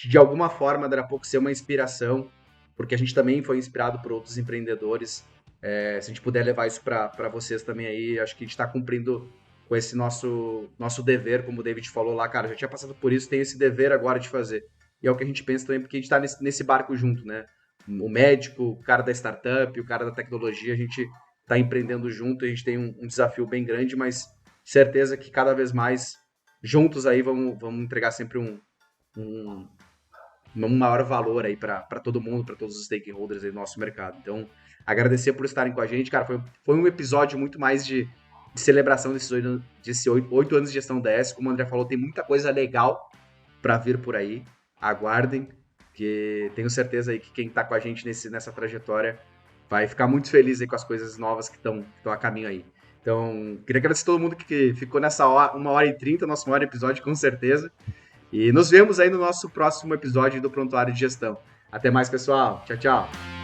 de alguma forma, daqui a pouco ser uma inspiração, porque a gente também foi inspirado por outros empreendedores. Se a gente puder levar isso para vocês também aí, acho que a gente está cumprindo com esse nosso dever, como o David falou lá, cara, já tinha passado por isso, tem esse dever agora de fazer. E é o que a gente pensa também, porque a gente tá nesse barco junto, né? O médico, o cara da startup, o cara da tecnologia, a gente tá empreendendo junto, a gente tem um desafio bem grande, mas certeza que cada vez mais juntos aí vamos entregar sempre um maior valor aí para todo mundo, para todos os stakeholders aí do nosso mercado. Então, agradecer por estarem com a gente, cara, foi um episódio muito mais de celebração desses 8 anos de gestão DS. Como o André falou, tem muita coisa legal para vir por aí. Aguardem, que tenho certeza aí que quem tá com a gente nessa trajetória vai ficar muito feliz aí com as coisas novas que estão a caminho aí. Então, queria agradecer a todo mundo que ficou nessa 1h30, nosso maior episódio, com certeza. E nos vemos aí no nosso próximo episódio do Prontuário de Gestão. Até mais, pessoal. Tchau, tchau.